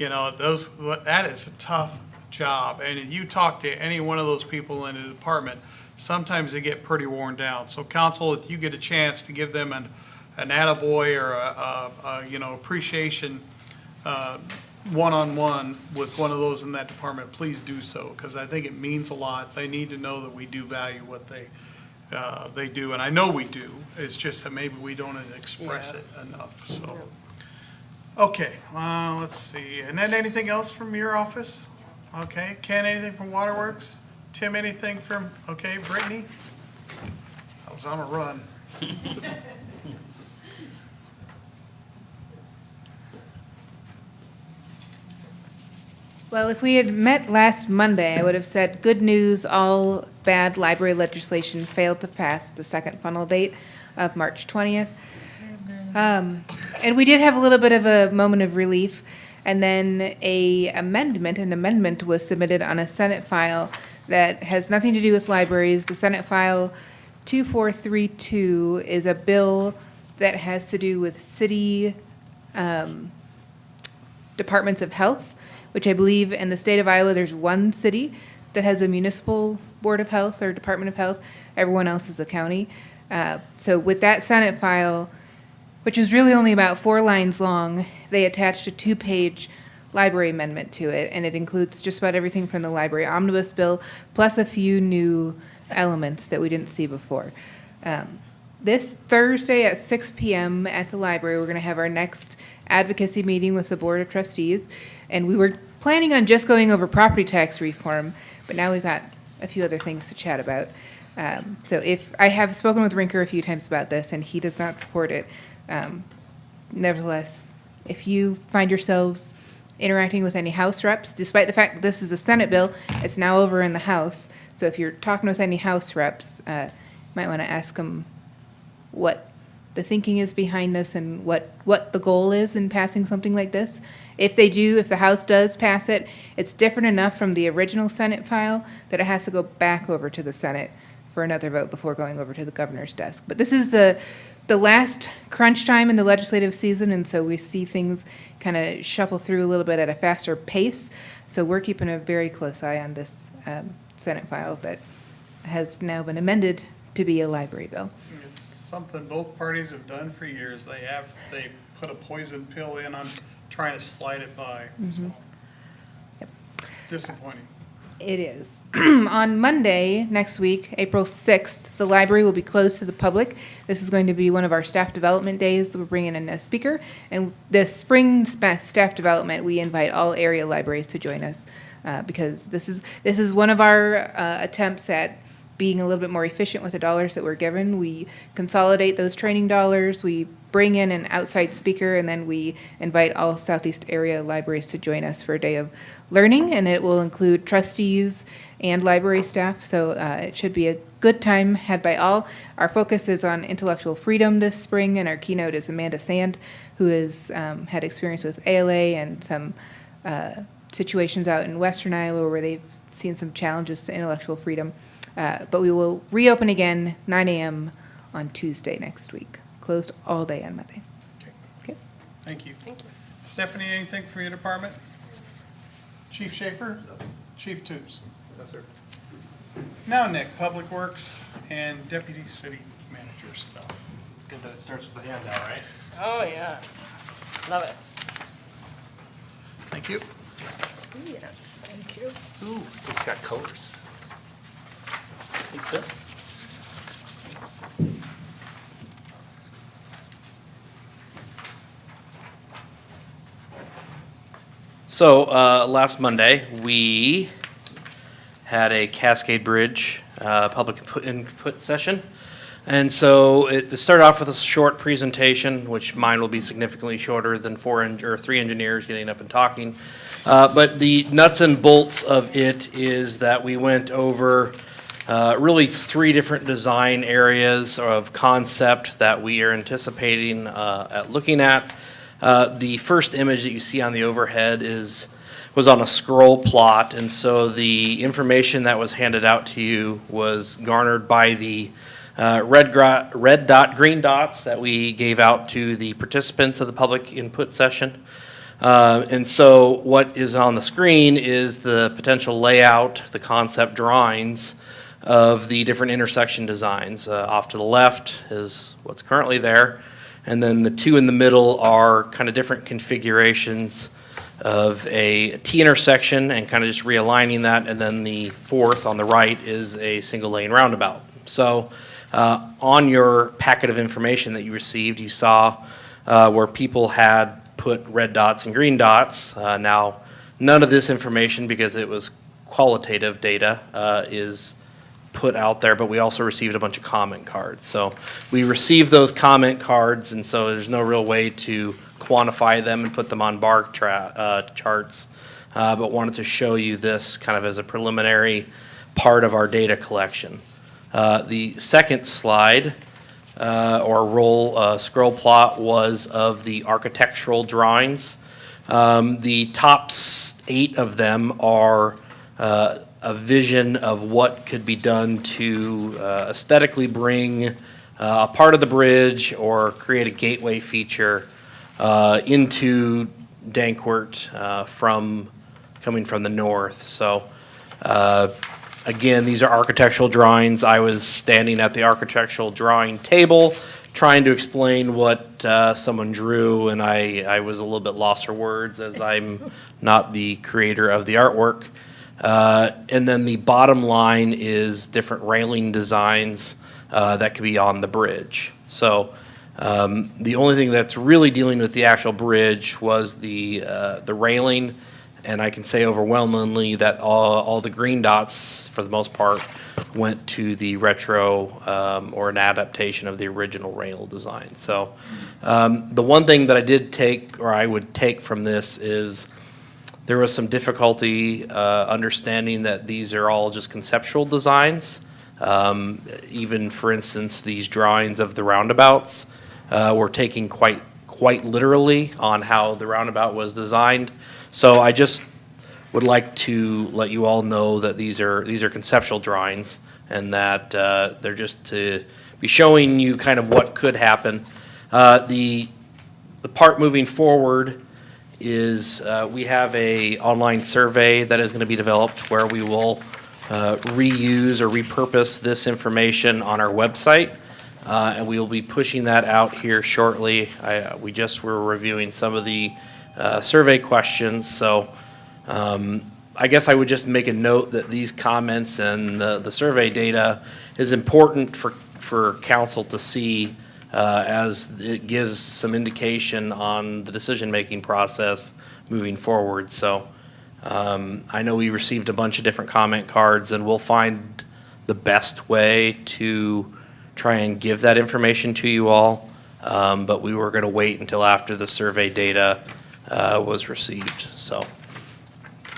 That is a tough job, and if you talk to any one of those people in the department, sometimes they get pretty worn down. So council, if you get a chance to give them an attaboy or appreciation one-on-one with one of those in that department, please do so, because I think it means a lot. They need to know that we do value what they do, and I know we do. It's just that maybe we don't express it enough, so. Okay, let's see. And then anything else from your office? Okay, Ken, anything from Waterworks? Tim, anything from, okay, Brittany? I was on a run. Well, if we had met last Monday, I would have said, good news, all bad library legislation failed to pass the second final date of March 20th. And we did have a little bit of a moment of relief. And then an amendment was submitted on a Senate file that has nothing to do with libraries. The Senate file 2432 is a bill that has to do with city departments of health, which I believe in the state of Iowa, there's one city that has a municipal board of health or department of health. Everyone else is a county. So with that Senate file, which is really only about 4 lines long, they attached a 2-page library amendment to it, and it includes just about everything from the library omnibus bill, plus a few new elements that we didn't see before. This Thursday at 6 p.m. at the library, we're going to have our next advocacy meeting with the Board of Trustees, and we were planning on just going over property tax reform, but now we've got a few other things to chat about. So if I have spoken with Rinker a few times about this, and he does not support it. Nevertheless, if you find yourselves interacting with any House reps, despite the fact that this is a Senate bill, it's now over in the House. So if you're talking with any House reps, you might want to ask them what the thinking is behind this and what the goal is in passing something like this. If the House does pass it, it's different enough from the original Senate file that it has to go back over to the Senate for another vote before going over to the governor's desk. But this is the last crunch time in the legislative season, and so we see things kind of shuffle through a little bit at a faster pace. So we're keeping a very close eye on this Senate file that has now been amended to be a library bill. It's something both parties have done for years. They put a poison pill in on trying to slide it by. So. Yep. It's disappointing. It is. On Monday next week, April 6th, the library will be closed to the public. This is going to be one of our staff development days. We're bringing in a speaker. And this spring staff development, we invite all area libraries to join us because this is one of our attempts at being a little bit more efficient with the dollars that we're given. We consolidate those training dollars. We bring in an outside speaker, and then we invite all Southeast area libraries to join us for a day of learning, and it will include trustees and library staff, so it should be a good time had by all. Our focus is on intellectual freedom this spring, and our keynote is Amanda Sand, who has had experience with ALA and some situations out in Western Iowa where they've seen some challenges to intellectual freedom. But we will reopen again 9 a.m. on Tuesday next week. Closed all day on Monday. Okay. Thank you. Stephanie, anything from your department? Chief Schaefer? Chief Tubes? No, sir. Now, Nick, Public Works and Deputy City Manager stuff. It's good that it starts with a handout, right? Oh, yeah. Love it. Thank you. Yes, thank you. Ooh, it's got colors. So last Monday, we had a Cascade Bridge public input session. And so it started off with a short presentation, which mine will be significantly shorter than 3 engineers getting up and talking. But the nuts and bolts of it is that we went over really 3 different design areas of concept that we are anticipating at looking at. The first image that you see on the overhead was on a scroll plot, and so the information that was handed out to you was garnered by the red dot, green dots that we gave out to the participants of the public input session. And so what is on the screen is the potential layout, the concept drawings of the different intersection designs. Off to the left is what's currently there, and then the 2 in the middle are kind of different configurations of a T intersection and kind of just realigning that, and then the 4th on the right is a single lane roundabout. So on your packet of information that you received, you saw where people had put red dots and green dots. Now, none of this information, because it was qualitative data, is put out there, but we also received a bunch of comment cards. So we received those comment cards, and so there's no real way to quantify them and put them on bar charts, but wanted to show you this kind of as a preliminary part of our data collection. The second slide or scroll plot was of the architectural drawings. The top 8 of them are a vision of what could be done to aesthetically bring a part of the bridge or create a gateway feature into Dankwart coming from the north. So again, these are architectural drawings. I was standing at the architectural drawing table trying to explain what someone drew, and I was a little bit lost for words as I'm not the creator of the artwork. And then the bottom line is different railing designs that could be on the bridge. So the only thing that's really dealing with the actual bridge was the railing, and I can say overwhelmingly that all the green dots, for the most part, went to the retro or an adaptation of the original rail design. So the one thing that I did take, or I would take from this, is there was some difficulty understanding that these are all just conceptual designs. Even, for instance, these drawings of the roundabouts were taken quite literally on how the roundabout was designed. So I just would like to let you all know that these are conceptual drawings, and that they're just to be showing you kind of what could happen. The part moving forward is we have a online survey that is going to be developed where we will reuse or repurpose this information on our website, and we will be pushing that out here shortly. We just were reviewing some of the survey questions, so I guess I would just make a note that these comments and the survey data is important for council to see, as it gives some indication on the decision-making process moving forward. So I know we received a bunch of different comment cards, and we'll find the best way to try and give that information to you all, but we were going to wait until after the survey data was received. So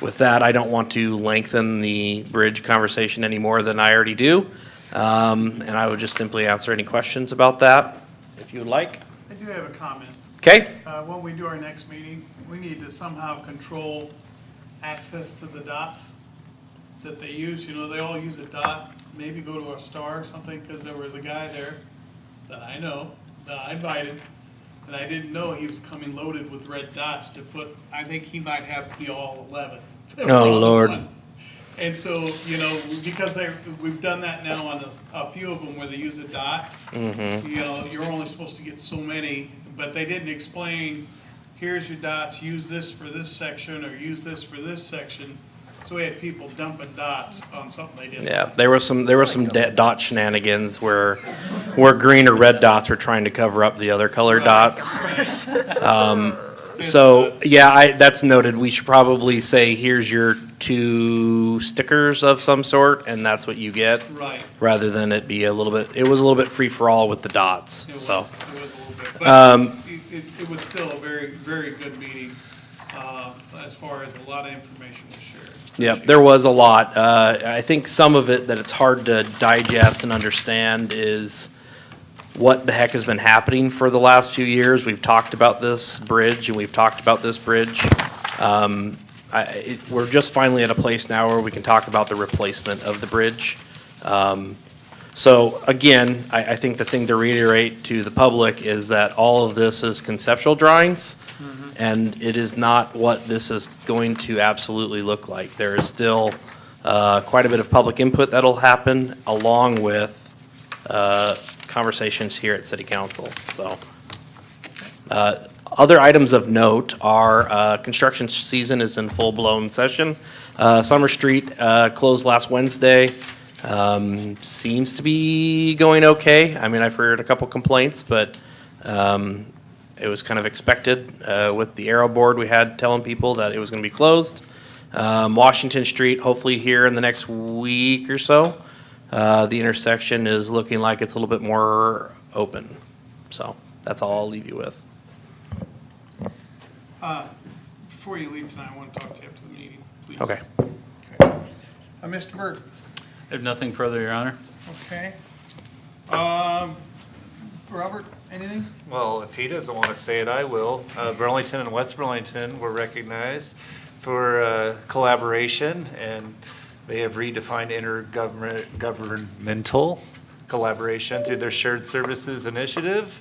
with that, I don't want to lengthen the bridge conversation any more than I already do, and I would just simply answer any questions about that, if you would like. I do have a comment. Okay? When we do our next meeting, we need to somehow control access to the dots that they use. You know, they all use a dot, maybe go to a star or something, because there was a guy there that I know, that I invited, and I didn't know he was coming loaded with red dots to put, I think he might have be all 11. Oh, Lord. And so, you know, because we've done that now on a few of them where they use a dot, you know, you're only supposed to get so many, but they didn't explain, here's your dots, use this for this section, or use this for this section. So we had people dumping dots on something they didn't. Yeah, there were some dot shenanigans where green or red dots were trying to cover up the other colored dots. So, yeah, that's noted. We should probably say, here's your 2 stickers of some sort, and that's what you get. Right. Rather than it be a little bit, it was a little bit free-for-all with the dots, It so. was a little bit, but it was still a very, very good meeting, as far as a lot of information was shared. Yep, there was a lot. I think some of it that it's hard to digest and understand is what the heck has been happening for the last few years. We've talked about this bridge, and we've talked about this bridge. We're just finally at a place now where we can talk about the replacement of the bridge. So again, I think the thing to reiterate to the public is that all of this is conceptual drawings, and it is not what this is going to absolutely look like. There is still quite a bit of public input that'll happen, along with conversations here at City Council, so. Other items of note are, construction season is in full-blown session. Summer Street closed last Wednesday. Seems to be going okay. I mean, I've heard a couple complaints, but it was kind of expected with the arrow board we had telling people that it was going to be closed. Washington Street, hopefully here in the next week or so. The intersection is looking like it's a little bit more open. So that's all I'll leave you with. Before you leave tonight, I want to talk to you after the meeting, please. Okay. Mr. Burt, I have nothing further, Your Honor. okay. Robert, anything? Well, if he doesn't want to say it, I will. Burlington and West Burlington were recognized for collaboration, and they have redefined intergovernmental collaboration through their shared services initiative.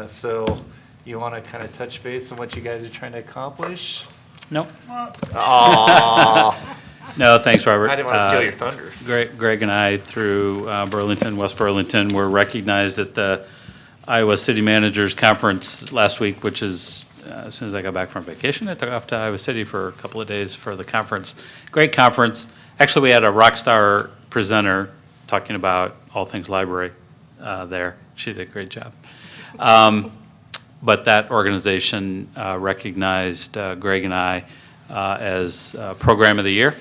So you want to kind of touch base on what you guys are trying to accomplish? Nope. Aww. No, thanks, Robert. I didn't want to steal your thunder. Greg and I, through Burlington, West Burlington, were recognized at the Iowa City Managers Conference last week, which is, as soon as I got back from vacation, I took off to Iowa City for a couple of days for the conference. Great conference. Actually, we had a rock star presenter talking about all things library there. She did a great job. But that organization recognized Greg and I as Program of the Year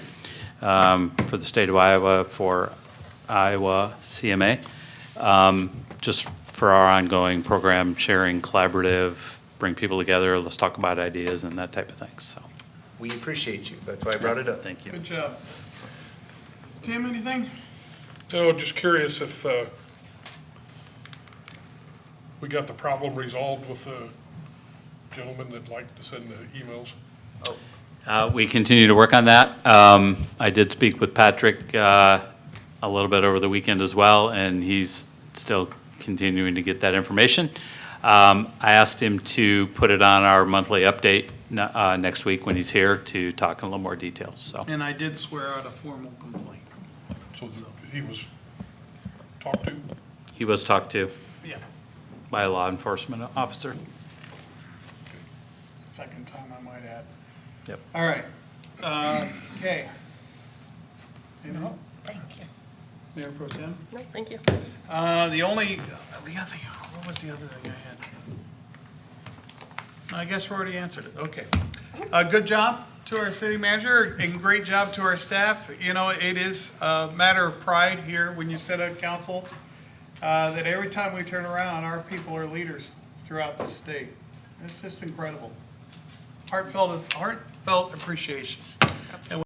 for the state of Iowa, for Iowa CMA, just for our ongoing program sharing, collaborative, bring people together, let's talk about ideas and that type of thing, so. We appreciate you. That's why I brought it up. Thank you. Good job. Tim, anything? No, just curious if we got the problem resolved with the gentleman that liked to send the emails. We continue to work on that. I did speak with Patrick a little bit over the weekend as well, and he's still continuing to get that information. I asked him to put it on our monthly update next week when he's here to talk in a little more details, so. And I did swear out a formal complaint. So he was talked to? He was talked to Yeah, by a law enforcement officer. second time I might add. Yep. All right. Okay. Anything? Thank you. Mayor Pro Tem? No, thank you. The other, what was the other thing I had? I guess we already answered it, okay. Good job to our city manager and great job to our staff. You know, it is a matter of pride here when you sit on council, that every time we turn around, our people are leaders throughout the state. It's just incredible. Heartfelt appreciation. And